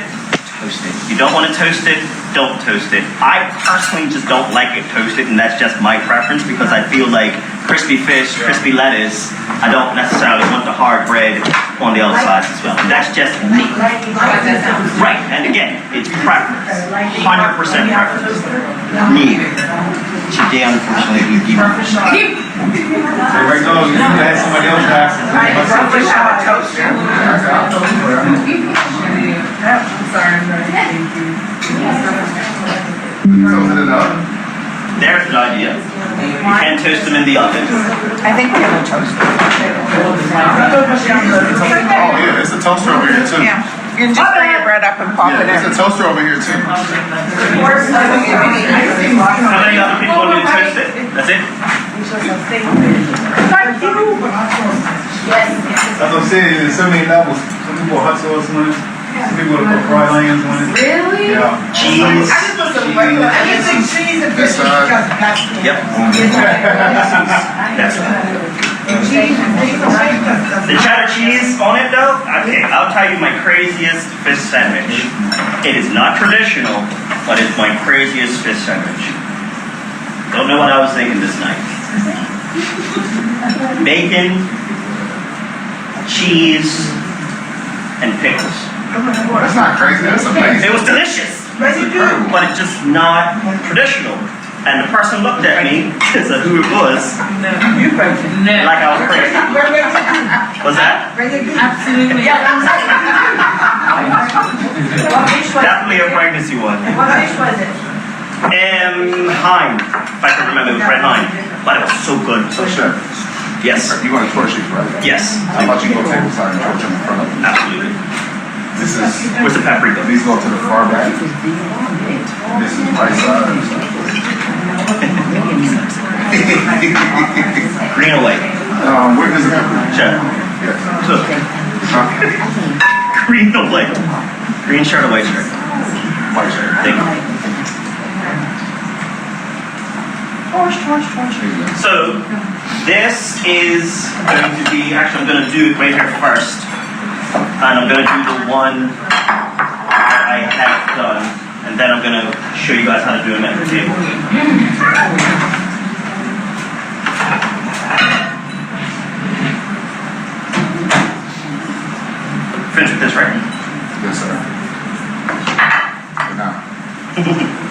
Toast it. You don't want to toast it? Don't toast it. I personally just don't like it toasted, and that's just my preference because I feel like crispy fish, crispy lettuce, I don't necessarily want the hard bread on the outside as well. And that's just me. Right, and again, it's preference. 100% preference. Me. Today, unfortunately, we give up. Right now, you can have somebody else ask. Toast it up. There's an idea. You can toast them in the oven. I think we're gonna toast it. Oh yeah, there's a toaster over here too. Yeah. You can just bring your bread up and pop Yeah, it there's a in. toaster over here too. How many other people want me to toast it? That's it? That's what I'm saying. There's so many levels. Some people hot sauce, man. people that put fried onions on it. Really? Yeah. Cheese. I just put some regular, I just think cheese and This fish side. because that's. Yep. That's Cheese and fish, the cheddar cheese on it though. Okay, I'll tell you my craziest fish sandwich. It is not traditional, but it's my craziest fish sandwich. Don't know what I was thinking this night. Bacon, cheese, and pickles. That's not crazy. That's amazing. It was delicious, But you do. but it's just not traditional. And the person looked at me, said who it was, You crazy. No. like I was crazy. Was that? Absolutely. What fish was it? Definitely a pregnancy one. What fish was it? Hime. If I can remember, it was red hime. But it was so good. So, Chef, Yes. you want to torch these, right? Yes. How about you go table side and torch them in front of you? Absolutely. This is, Where's the paprika? these go to the far back. This is right side. Green or white? Where does it happen? Chef. Yes. Cook. Green or white? Green shirt or white shirt? White shirt. Thank you. So, this is going to be, actually I'm going to do it right here first. And I'm going to do the one that I have done. And then I'm going to show you guys how to do them at the table. Finish with this, right? Yes, sir. Good now.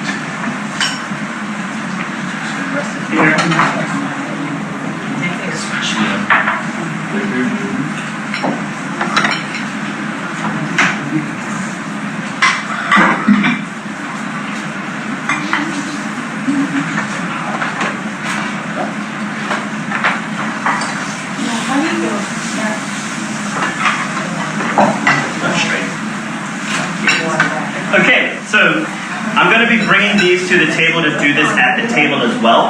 Okay, so I'm going to be bringing these to the table to do this at the table as well.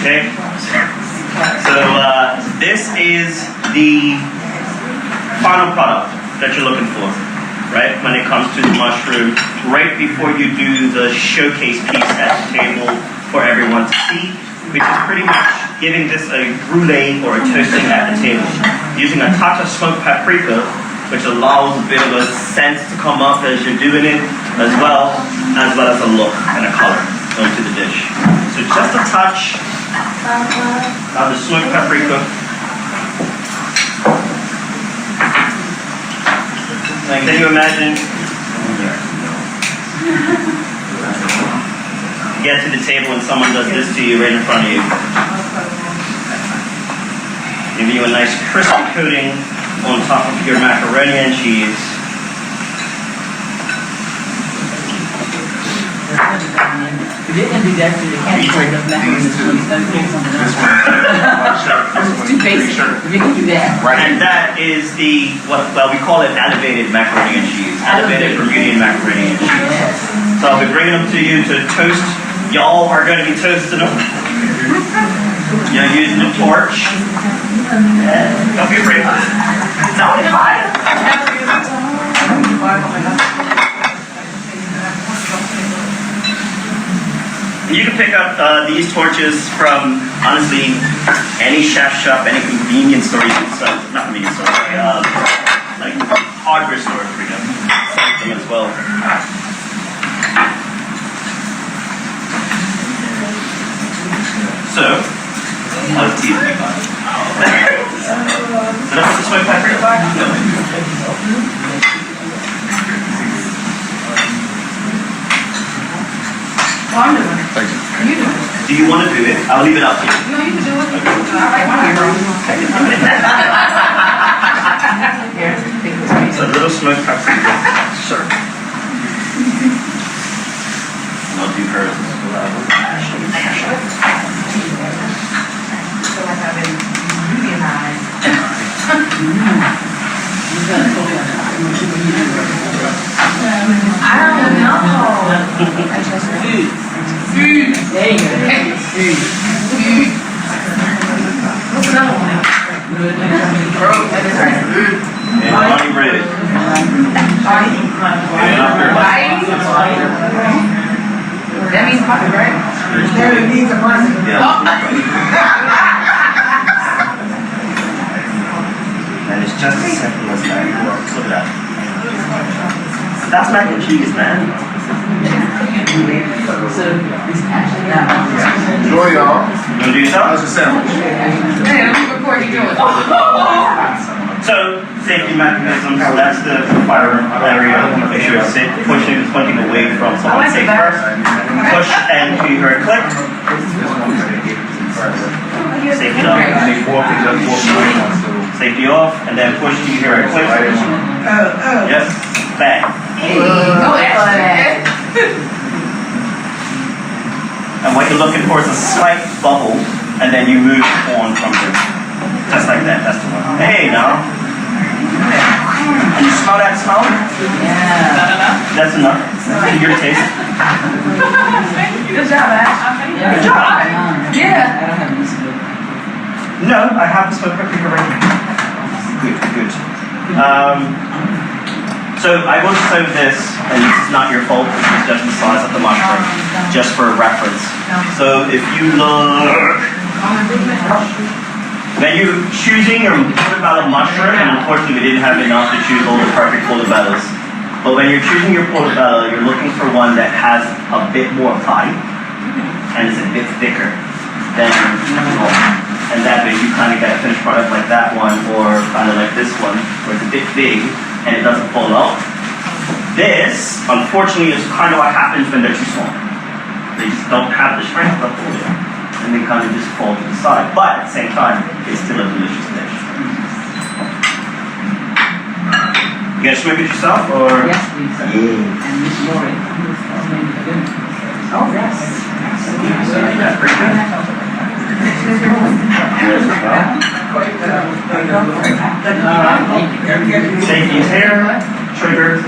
Okay, so this is the final product that you're looking for, right? When it comes to the mushroom, right before you do the showcase piece at the table for everyone to see, which is pretty much giving this a brulee or a toasting at the table, using a touch of smoked paprika, which allows a bit of a sense to come up as you're doing it, as well as a look and a color onto the dish. So just a touch of the smoked paprika. Like, can you imagine? You get to the table and someone does this to you right in front of you. Giving you a nice crispy coating on top of your macaroni and cheese. If you can do that to the category of macaroni and cheese, don't do something This else. one, white shirt. This one, Too green basic. shirt. If you can do that. Right And here. that is the, well, we call it elevated macaroni and cheese. Elevated Bermudian macaroni and cheese. Yes. So I'll be bringing them to you to toast. Y'all are going to be toasting them. You're using a torch. Don't be afraid. Don't be afraid. You can pick up these torches from, honestly, any chef shop, any convenience store. Not convenience store, like hardware store, for example. Same thing as well. So, let's see what we got. Did I put the smoked paprika back? No. I'm doing it. Thank you. You do it. Do you want to do it? I'll leave it up to you. No, you can do it. I like mine, bro. Here, take this piece. So a little smoked paprika. Sure. And I'll do hers as well. feel like I've been unionized. I don't know. I just food. There you go. Food. What's another one? Bro, that is right. And honey bread. That means butter, right? There it needs a president. And it's just as simple as that. Look at that. That's mac and cheese, man. So, it's actually that. Enjoy, y'all. You wanna do How's yourself? your sandwich? Hey, let me record you doing it. So, safety mechanisms, that's the fire area. Make sure it's safe. Pushing is pointing away from someone safe first. Push and you hear a click. Safety on. Safety off, and then push till you hear a click. Yes. Bang. Go ahead. And what you're looking for is a slight bubble, and then you move on from there. Just like that. That's the one. Hey, now. And you smell that smell? Yeah. That's enough. To your taste. Good job, Ash. Good job. Yeah. I don't have this good. No, I have this one perfectly right. Good. So I will show this, and this is not your fault, this is just the size of the mushroom, just for reference. So if you look, when you're choosing your portobello mushroom, and unfortunately we didn't have enough to choose all the perfect portobellos, but when you're choosing your portobello, you're looking for one that has a bit more bite, and is a bit thicker than normal. And that way you kind of get a finished product like that one, or kind of like this one, where it's a bit big and it doesn't fall out. This, unfortunately, is kind of what happens when they're too small. They just don't have the strength to hold it, and they kind of just fall to the side. But at the same time, it's still a delicious dish. You guys make it yourself, or? Yes, please. And Miss Lori. Oh, yes. Yeah, pretty good. Safety is here, trigger.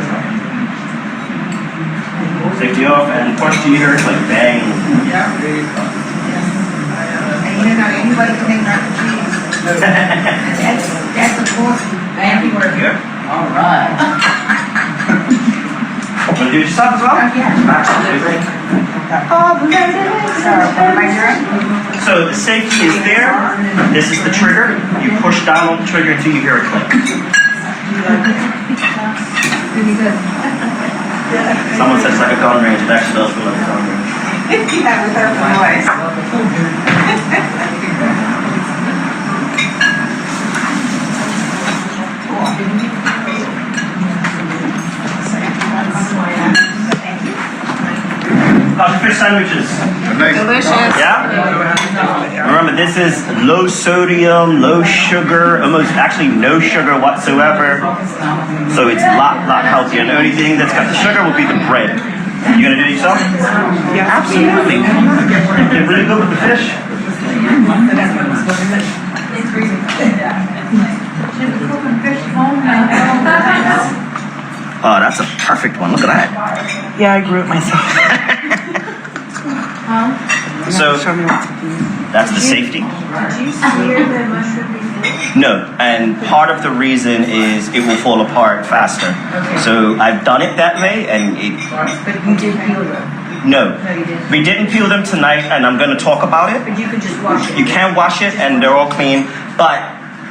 Safety off, and push to here, like bang. And you know, anybody can make mac and cheese. That's a force. Thank you. Here. All right. Want to do it yourself as well? So the safety is there. This is the trigger. You push down on the trigger until you hear a click. Someone says it's like a gun range. It actually does feel like a gun range. Yeah, with her voice. How's your fish sandwiches? Delicious. Yeah? Remember, this is low sodium, low sugar, almost actually no sugar whatsoever. So it's a lot healthier. And the only thing that's got the sugar will be the bread. You gonna do it yourself? Yeah, absolutely. They're really good with the fish. Oh, that's a perfect one. Look at that. Yeah, I grew it myself. So Show me what to do. that's the safety. Did you sear the mushroom before? No, and part of the reason is it will fall apart faster. So I've done it that way, and it. But you did peel them? No, No, you didn't. we didn't peel them tonight, and I'm going to talk about it. But you could just wash it? You can wash it, and they're all clean, but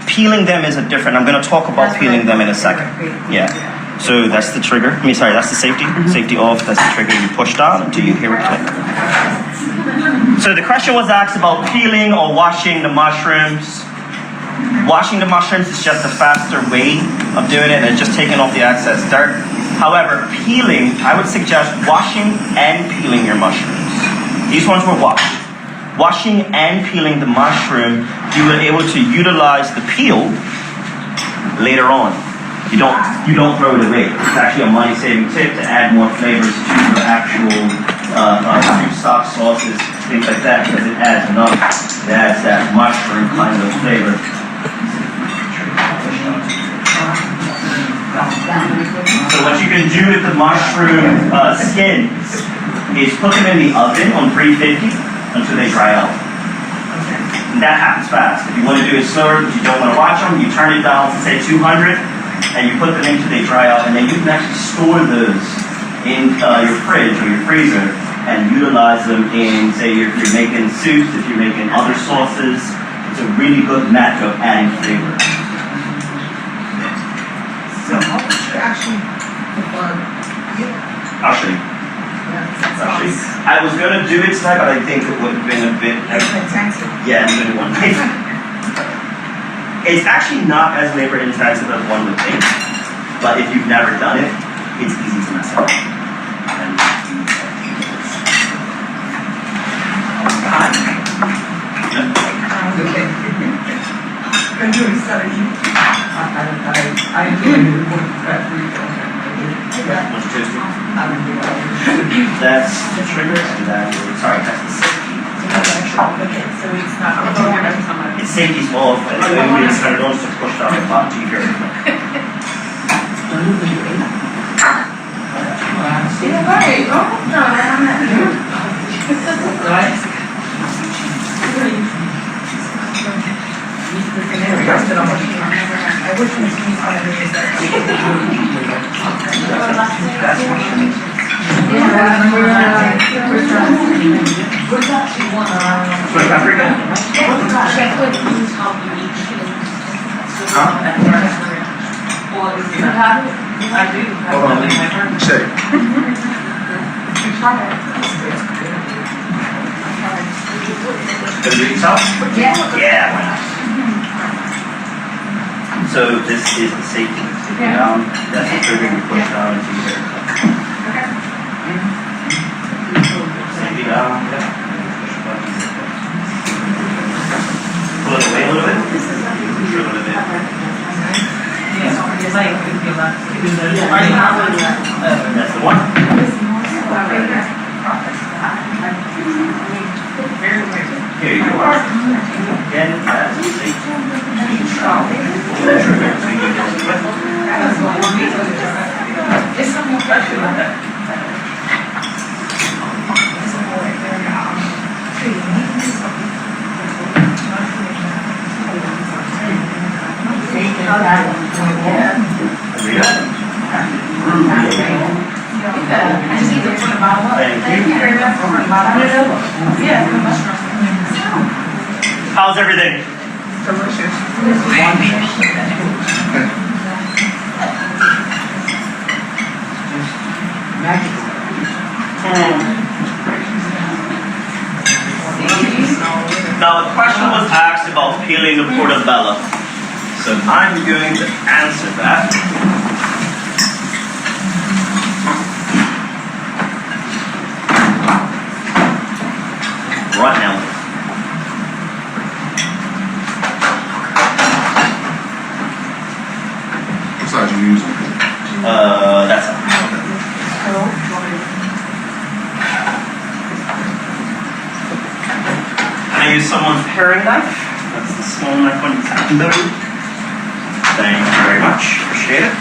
peeling them is a different. I'm going to talk about peeling them in a second. Yeah. So that's the trigger. That's the safety. Safety off. That's the trigger. You push down until you hear it click. So the question was asked about peeling or washing the mushrooms. Washing the mushrooms is just a faster way of doing it, and it's just taking off the excess dirt. However, peeling, I would suggest washing and peeling your mushrooms. These ones were washed. Washing and peeling the mushroom, you were able to utilize the peel later on. You don't throw it away. It's actually a money-saving tip to add more flavors to your actual soup stock, sauces, things like that, because it adds enough. It adds that mushroom kind of flavor. So what you can do with the mushroom skins is put them in the oven on 350 until they dry out. And that happens fast. If you want to do it slower, but you don't want to watch them, you turn it down to say 200. and you put them into, they dry out, and then you can actually store those in your fridge or your freezer and utilize them in, say, if you're making soups, if you're making other sauces. It's a really good method of adding flavor. So how much you actually prefer? I'll show you. I was gonna do it tonight, but I think it would have been a bit. Intensive. Yeah, I'm gonna want. It's actually not as labor intensive as one would think, but if you've never done it, it's easy to mess up. When you started eating. I enjoy it more fat free. What's tasty? That's the trigger, and that's the safety. Okay, so it's not. It's safety's all, but it's when we started on to push down the bottom to your. I wish we could use one of these. Hold on, check. Bermudian sauce? Yeah, why not? So this is the safety. Down. That's the trigger you push down into your hair. Safety down. Yeah. Pull it away a little bit. Trim it a bit. That's the one. Here you go. Again, that's the safety. It's something special like that. How's everything? Delicious. Now the question was asked about peeling the portobello. So I'm going to answer that. Right now. What size you using? That's it. I use someone's paring knife. That's the small knife one. Thank you very much. Appreciate it.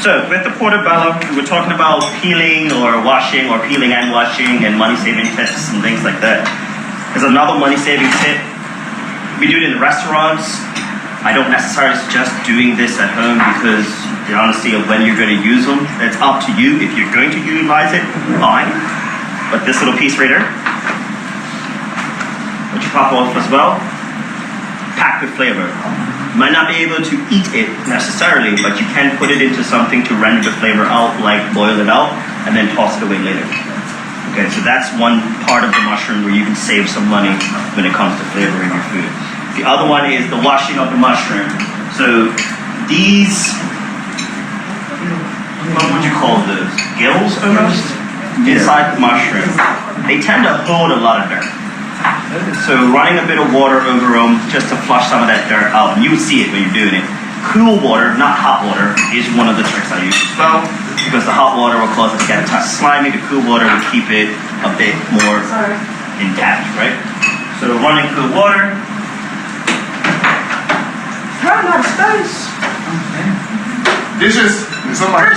So with the portobello, we were talking about peeling or washing or peeling and washing and money-saving tips and things like that. There's another money-saving tip. We do it in restaurants. I don't necessarily suggest doing this at home because the honesty of when you're going to use them, it's up to you. If you're going to utilize it, fine. But this little piece right here, which you pop off as well, packed with flavor. You might not be able to eat it necessarily, but you can put it into something to render the flavor out, like boil it out, and then toss it away later. Okay, so that's one part of the mushroom where you can save some money when it comes to flavoring your food. The other one is the washing of the mushroom. So these, what would you call those? Gills almost? Inside the mushroom. They tend to hold a lot of dirt. So running a bit of water over them just to flush some of that dirt out. And you would see it when you're doing it. Cool water, not hot water, is one of the tricks I use as well. Because the hot water will cause it to get a touch slimy. The cool water will keep it a bit more intact, right? So running cool water. Run out of space. Dishes. Somebody.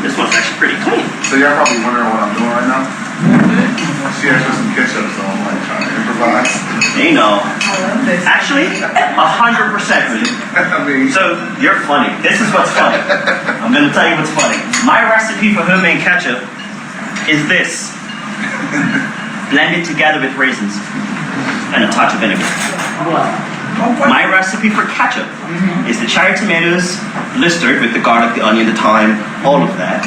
This one's actually pretty clean. So y'all probably wondering what I'm doing right now. She asked for some ketchup, so I'm like trying to improvise. You know. I love this. Actually, 100%. I mean, So, you're funny. This is what's funny. I'm going to tell you what's funny. My recipe for homemade ketchup is this. Blended together with raisins and a touch of vinegar. My recipe for ketchup is the cherry tomatoes blistered with the garlic, the onion, the thyme, all of that.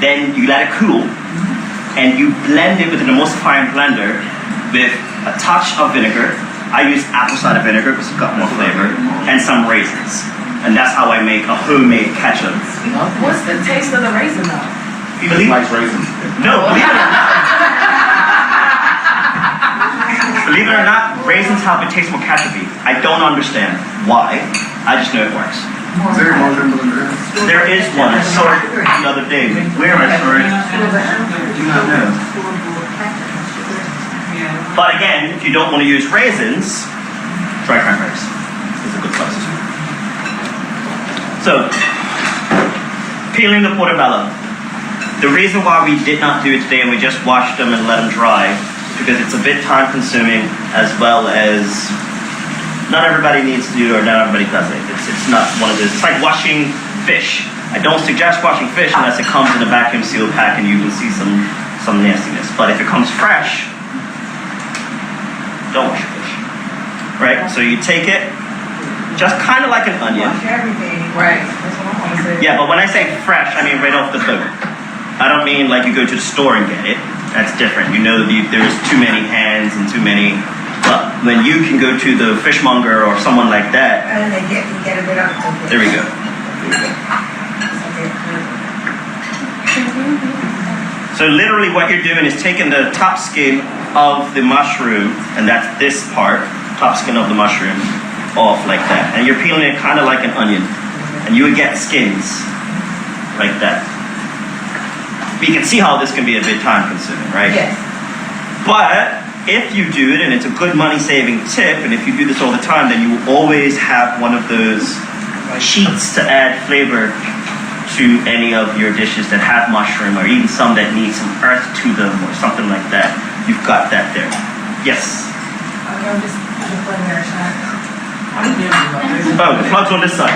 Then you let it cool and you blend it with an emulsifying blender with a touch of vinegar. I use apple cider vinegar because it's got more flavor, and some raisins. And that's how I make a homemade ketchup. What's the taste of the raisin though? he just likes raisins. No, believe it or not. Believe it or not, raisins help it taste more ketchupy. I don't understand why. I just know it works. Is there more than this? There is one. I saw it the other day. Where am I sorry? Do not know. But again, if you don't want to use raisins, try cranberries. It's a good substitute. So, peeling the portobello. The reason why we did not do it today and we just washed them and let them dry is because it's a bit time consuming, as well as not everybody needs to do it or not everybody does it. It's not one of those. It's like washing fish. I don't suggest washing fish unless it comes in a vacuum sealed pack and you can see some nastiness. But if it comes fresh, don't wash your fish. Right? So you take it, just kind of like an onion. Wash everything. Right. That's what I want to say. Yeah, but when I say fresh, I mean right off the boat. I don't mean like you go to the store and get it. That's different. You know there's too many hands and too many. But when you can go to the fishmonger or someone like that, And they get a bit up. there we go. So literally what you're doing is taking the top skin of the mushroom, and that's this part, top skin of the mushroom, off like that. And you're peeling it kind of like an onion. And you would get skins like that. But you can see how this can be a bit time consuming, right? Yes. But if you do it, and it's a good money saving tip, and if you do this all the time, then you will always have one of those sheets to add flavor to any of your dishes that have mushroom, or even some that need some earth to them or something like that. You've got that there. Yes? I'm just put the plug there, Sean. Oh, the plug's on this side.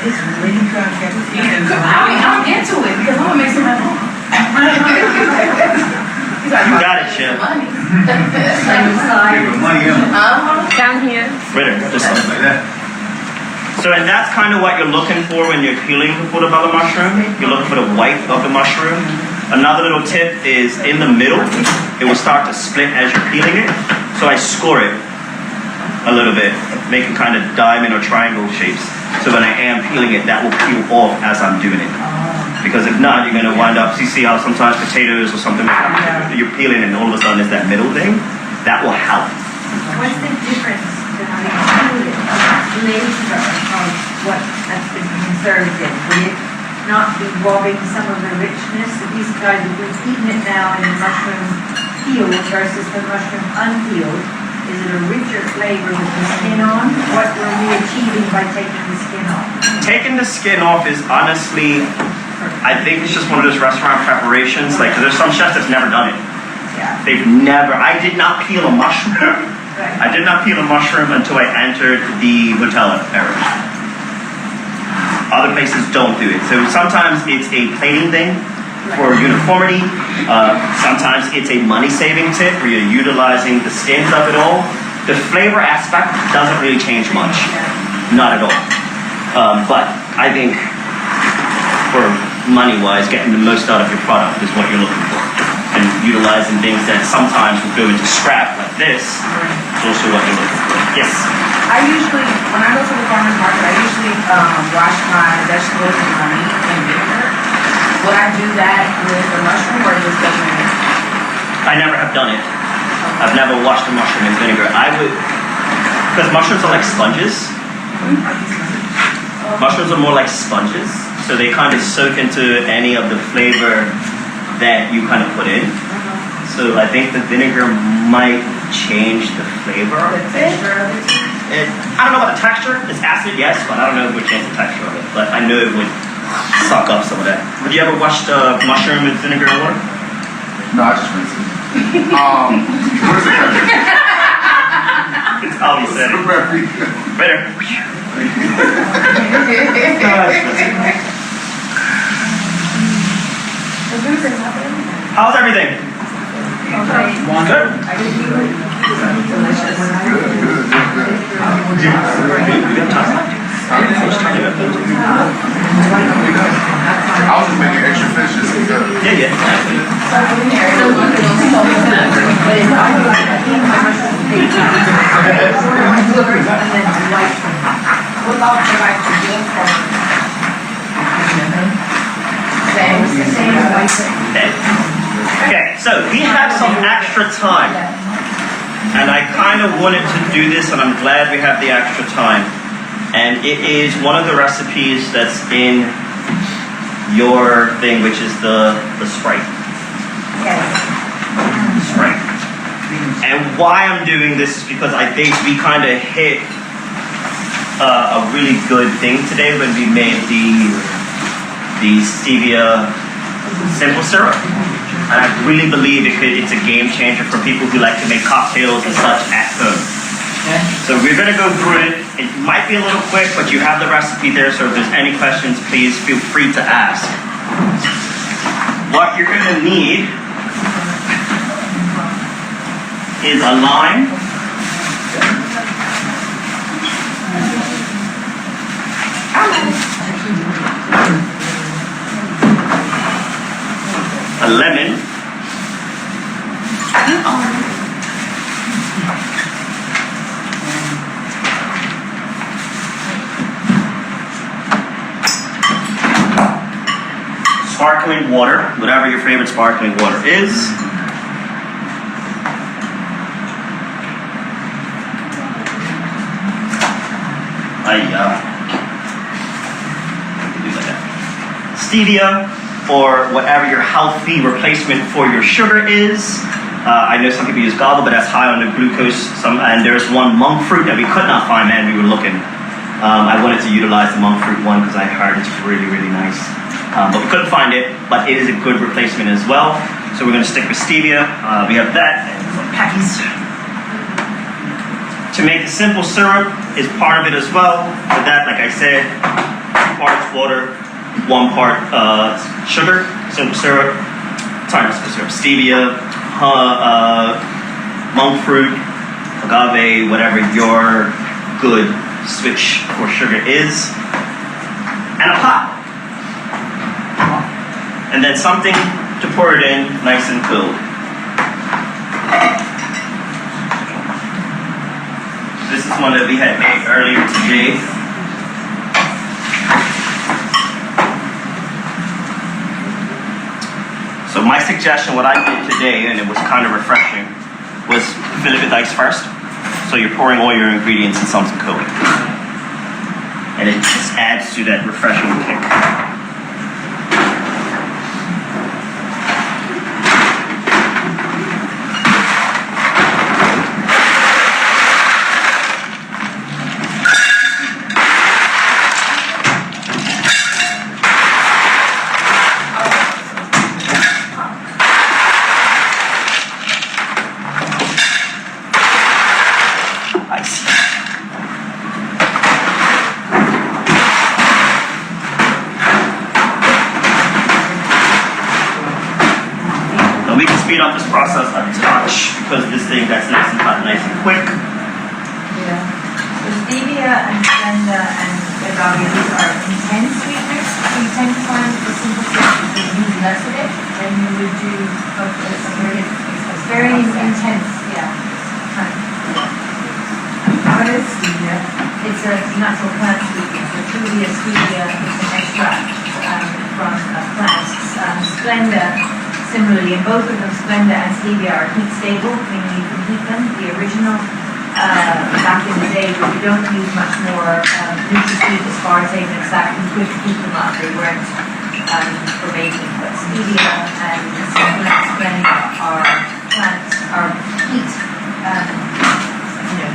It's really trying to get it. I'm into it because I'm gonna make some at home. You got it, Chef. Money. Money in. Down here. Ritter, this side. Like that. So, and that's kind of what you're looking for when you're peeling the portobello mushroom. You're looking for the white of the mushroom. Another little tip is in the middle, it will start to split as you're peeling it. So I score it a little bit, making kind of diamond or triangle shapes. So when I am peeling it, that will peel off as I'm doing it. Because if not, you're going to wind up, you see how sometimes potatoes or something like that, you're peeling and all of a sudden there's that middle thing. That will help. What's the difference between flavor of what has been conserved in? Would it not be robbing some of the richness of these guys? If we've eaten it now in the mushroom peeled versus the mushroom unpeeled, is it a richer flavor with the skin on? What were we achieving by taking the skin off? Taking the skin off is honestly, I think it's just one of those restaurant preparations. Like, 'cause there's some chefs that's never done it. Yeah. They've never, I did not peel a mushroom. Right. I did not peel a mushroom until I entered the hotel era. Other places don't do it. So sometimes it's a plating thing for uniformity. Sometimes it's a money-saving tip where you're utilizing the skins of it all. The flavor aspect doesn't really change much. Not at all. But I think for money-wise, getting the most out of your product is what you're looking for. and utilizing things that sometimes would go into scrap like this is also what you're looking for. Yes? I usually, when I go to the farmer's market, I usually wash my vegetables and my meat in vinegar. Would I do that with the mushroom or just the vinegar? I never have done it. I've never washed a mushroom in vinegar. I would, because mushrooms are like sponges. Mushrooms are more like sponges, so they kind of soak into any of the flavor that you kind of put in. So I think the vinegar might change the flavor of The it. texture of it? I don't know about the texture. It's acid, yes, but I don't know if it would change the texture of it. But I know it would suck up some of that. Have you ever washed a mushroom with vinegar and water? No, I just rinsed it. What is it? It's how you said it. Right there. How's everything? Good. Delicious. I was just making extra fish just because. Yeah. Okay, so we have some extra time. And I kind of wanted to do this, and I'm glad we have the extra time. And it is one of the recipes that's in your thing, which is the Sprite. Yes. Sprite. And why I'm doing this is because I think we kind of hit a really good thing today when we made the stevia simple syrup. And I really believe it's a game changer for people who like to make cocktails and such at home. So we're going to go through it. It might be a little quick, but you have the recipe there, so if there's any questions, please feel free to ask. What you're going to need is a lime, a lemon, sparkling water, whatever your favorite sparkling water is. Stevia, or whatever your healthy replacement for your sugar is. I know some people use gobble, but that's high on the glucose. And there's one monk fruit that we could not find, man, we were looking. I wanted to utilize the monk fruit one because I heard it's really, really nice. But we couldn't find it, but it is a good replacement as well. So we're going to stick with stevia. We have that and some packies. To make the simple syrup is part of it as well. For that, like I said, 2 parts water, 1 part sugar, simple syrup, stevia, monk fruit, agave, whatever your good switch for sugar is, and a pot. And then something to pour it in, nice and filled. This is one that we had made earlier today. So my suggestion, what I did today, and it was kind of refreshing, was fill it with ice first. So you're pouring all your ingredients in something cold. And it just adds to that refreshing kick. Speed up this process a touch because this thing gets nice and hot, nice and quick. Yeah. So stevia and Splenda and agave, these are intense sweeteners. So you tend to find the simple syrup, you use less of it. than you would do it's very intense, yeah. What is stevia? It's a natural plant stevia, so truly a stevia is an extract from plants. Splenda, similarly, and both of them, Splenda and stevia, are heat stable, meaning you can heat them. The original, back in the day, we don't use much more nutritive, aspartame, and sap. You could heat them up. They weren't for baking, but stevia and Splenda are plants, are heat.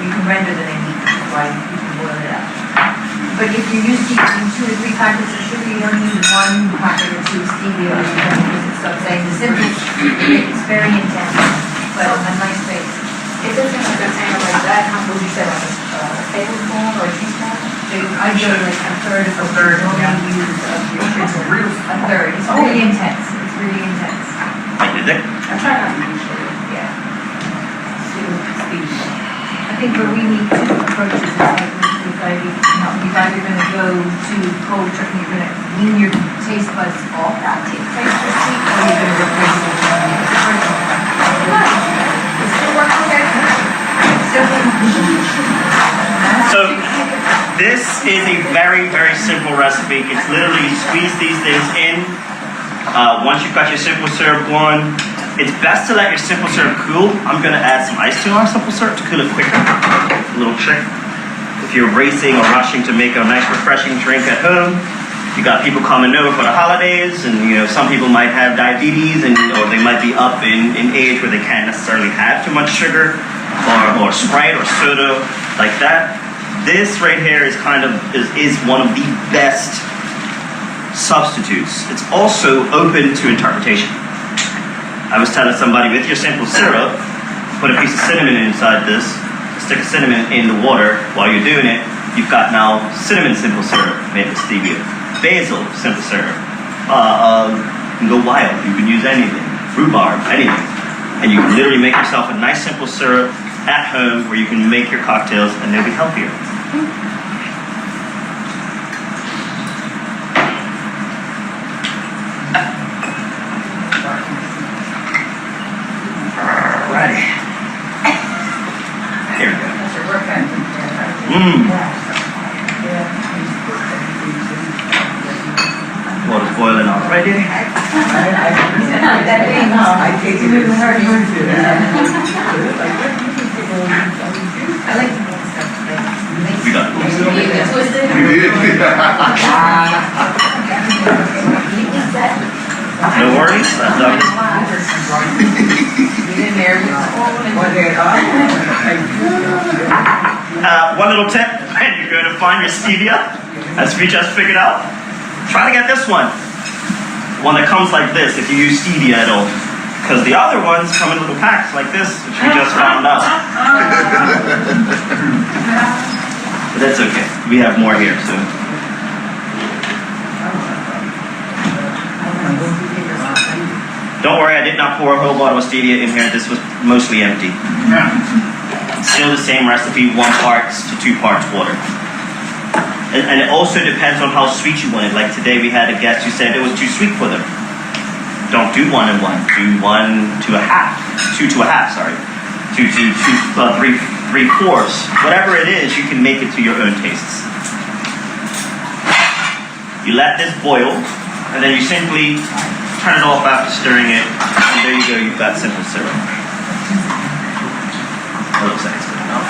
You can render them in heat, which is why you can boil it up. But if you use using 2 or 3 packets of sugar, you don't need 1 packet or 2 of stevia, because it stops saying the simple, it's very intense, but a nice base. It doesn't have a container like that, how would you say, like a tablespoon or a teaspoon? I go like a third of a normally use of your sugar. A third. It's really intense. It's really intense. Thank you, Dick. I try not to use sugar. Yeah. Stevia. I think where we need 2 approaches is like with diabetes. You're either going to go to cold turkey, you're going to wean your taste buds off that taste for sweet, or you're going to replace it with So this is a very, very simple recipe. It's literally squeeze these things in. Once you've got your simple syrup going, it's best to let your simple syrup cool. I'm going to add some ice to our simple syrup to cool it quicker. A little trick. If you're racing or rushing to make a nice refreshing drink at home, you got people coming over for the holidays, and some people might have diabetes, or they might be up in age where they can't necessarily have too much sugar, or Sprite or soda like that. This right here is is one of the best substitutes. It's also open to interpretation. I was telling somebody, with your simple syrup, put a piece of cinnamon inside this, stick a cinnamon in the water while you're doing it, you've got now cinnamon simple syrup made with stevia. Basil simple syrup. You can go wild. You can use anything. Rhubarb, anything. And you can literally make yourself a nice simple syrup at home where you can make your cocktails and they'll be healthier. Alrighty. Here we go. Water's boiling already. I take it in her. We got it. No worries. One little tip, when you're going to find your stevia, as we just figured out, try to get this one. One that comes like this, if you use stevia at all. Because the other ones come in little packs like this, which we just found out. But that's okay. We have more here, so. Don't worry, I did not pour a whole bottle of stevia in here. This was mostly empty. Still the same recipe, 1 part to 2 parts water. And it also depends on how sweet you want it. Like today we had a guest who said it was too sweet for them. Don't do 1 and 1. Do 1 to a half. 2 to a half, sorry. 2 to 3/4. Whatever it is, you can make it to your own tastes. You let this boil, and then you simply turn it off after stirring it, and there you go, you've got simple syrup. It looks like it's good enough.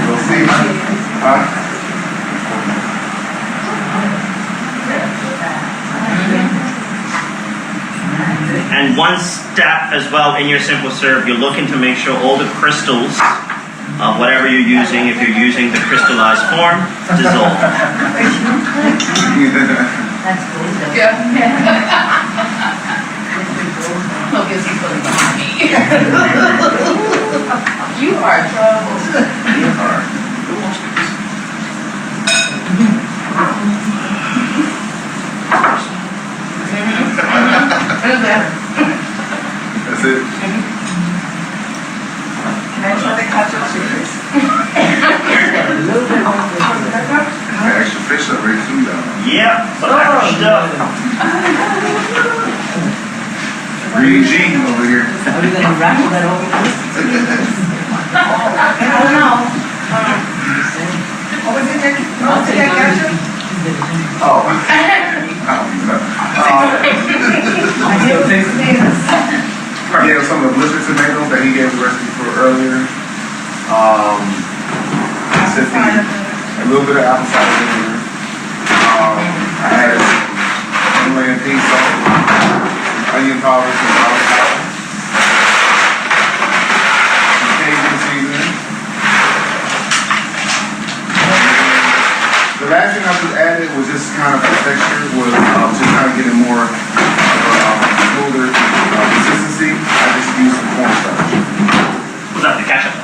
We'll see. And one step as well in your simple syrup, you're looking to make sure all the crystals of whatever you're using, if you're using the crystallized form, dissolve. That's cool. Look, it's pulling behind me. You are trouble. You are. That's it. Can I try the ketchup cheese? Extra fish up right through that. Yeah, some Irish stuff. Green G over here. Are we gonna raffle that over? I don't know. What was it that, what was it that ketchup? Oh. I don't even know. Yeah, some of the blistered tomatoes that he gave the recipe for earlier. Tiffany, a little bit of apple cider vinegar. I added some Himalayan pink salt, onion powder, some garlic powder, some Cajun seasoning. The last thing I just added was just kind of the texture, was just kind of getting more of a smoother consistency. I just used some cornstarch. Was that the ketchup?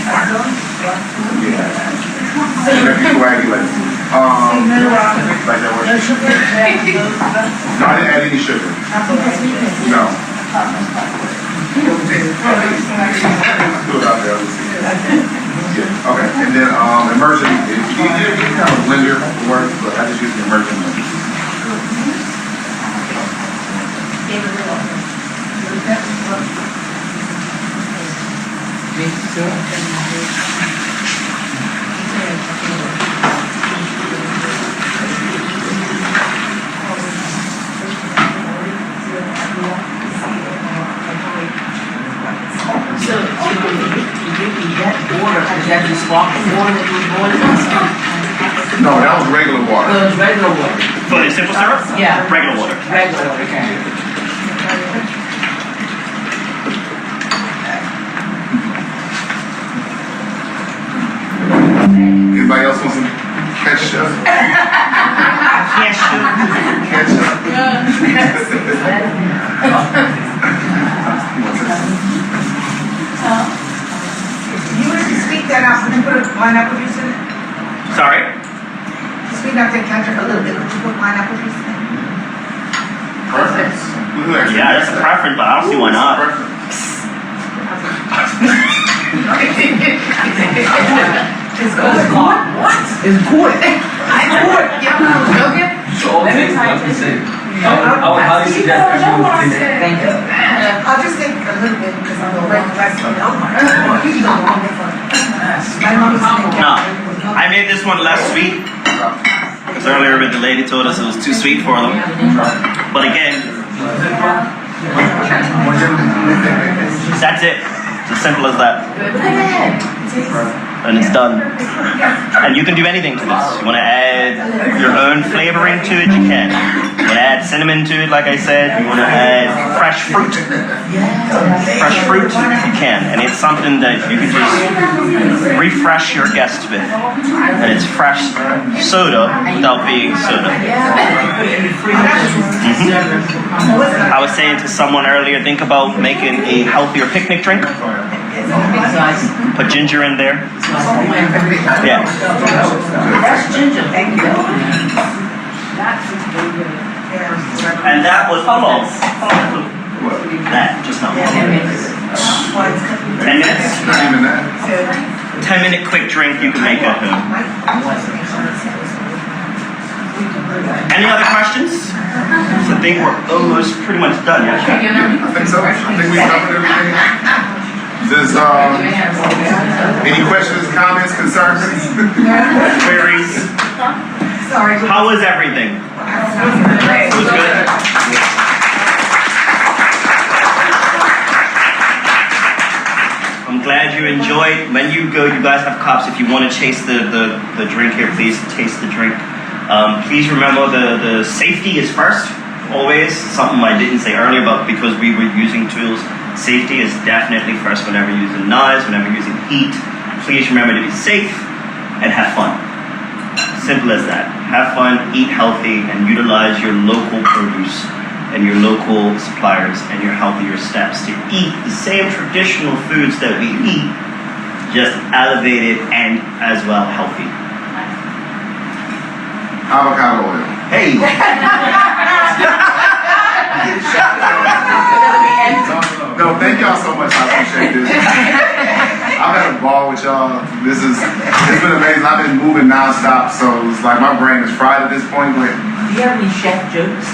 Yeah. Let me coagulate. Like that works. No, I didn't add any sugar. No. Put it out there. Yeah. Okay. And then immersion. You kind of blender works, but I just use the immersion blender. So, that water, is that the sparkling water that you boiling? No, that was regular water. No, it's regular water. For the simple syrup? Yeah. Regular water. Regular water, okay. Anybody else want some ketchup? Ketchup. Ketchup? You were to sweet that out, and then put a pineapple juice in it? Sorry? Sweeten up that ketchup a little bit, would you put pineapple juice in it? Preference. Yeah, that's a preference, but I don't see why not. It's good. What? It's good. I good. Yeah, I was joking. I would highly suggest everyone would think that. Thank you. I'll just take a little bit because I'm gonna break the rest of it. My mom's thinking. No, I made this one less sweet. Because earlier the lady told us it was too sweet for them. But again, that's it. It's as simple as that. And it's done. And you can do anything to this. You want to add your own flavoring to it, you can. You want to add cinnamon to it, like I said. You want to add fresh fruit. Fresh fruit, you can. And it's something that you can just refresh your guests with. And it's fresh soda without being soda. I was saying to someone earlier, think about making a healthier picnic drink. Put ginger in there. Yeah. That's ginger. Thank you. And that was how long? That just now. 10 minutes. Not even that. 10-minute quick drink you can make at home. Any other questions? I think we're almost pretty much done. Yeah. I think so. I think we covered everything. Does any questions, comments, concerns? Queries? Sorry. How was everything? It was good. I'm glad you enjoyed. When you go, you guys have cups. If you want to taste the drink here, please taste the drink. Please remember the safety is first, always. Something I didn't say earlier, but because we were using tools, safety is definitely first whenever using knives, whenever using heat. Please remember to be safe and have fun. Simple as that. Have fun, eat healthy, and utilize your local produce and your local suppliers and your healthier steps to eat the same traditional foods that we eat, just elevated and as well healthy. Avocado oil. Hey! No, thank y'all so much. I appreciate this. I I've had a ball with y'all. It's been amazing. I've been moving nonstop, so it's like my brain is fried at this point. But Do you have any chef jokes?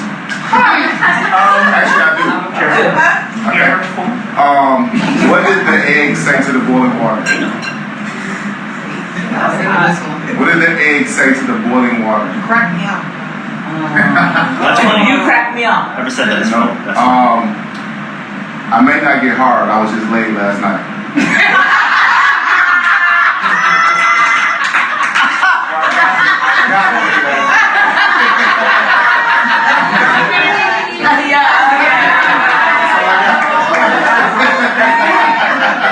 actually, I do. Okay. What did the egg say to the boiling water? What did the egg say to the boiling water? Crack me up. That's funny. You crack me up. Never said that as well. That's funny. I may not get hard. I was just late last night.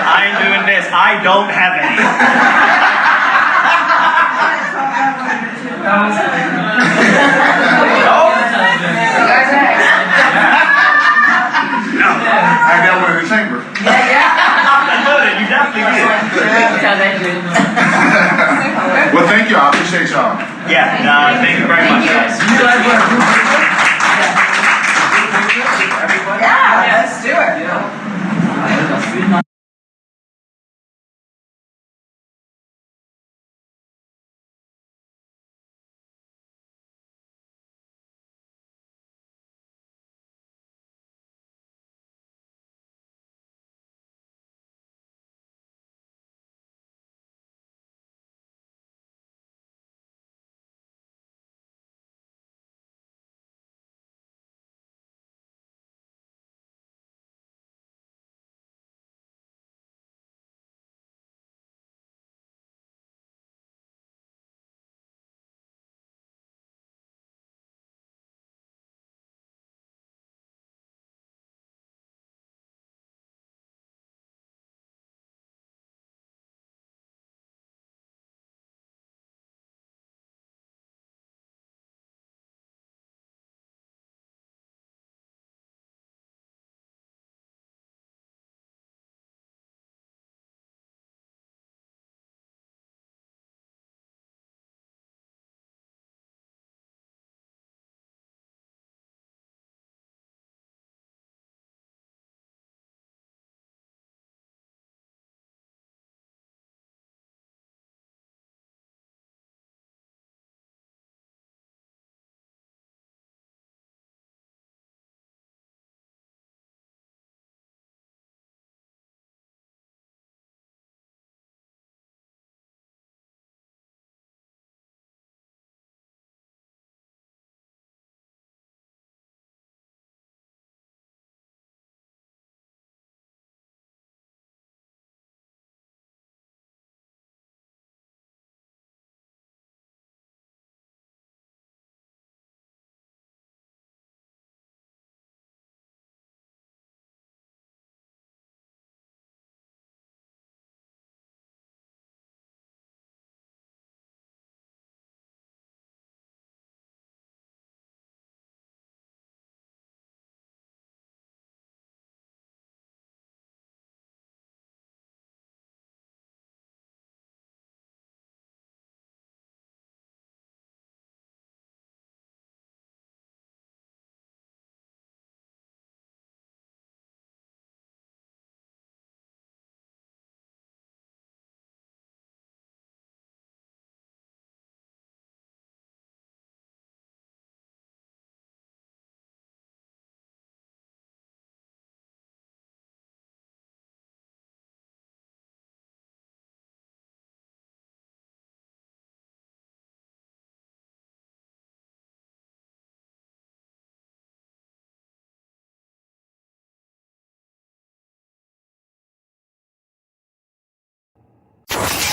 I ain't doing this. I don't have any. No, I got one in the chamber. You definitely did. Well, thank you. I appreciate y'all. Yeah, thank you very much, guys. Yeah, let's do it.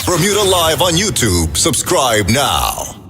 Bermuda Live on YouTube. Subscribe now.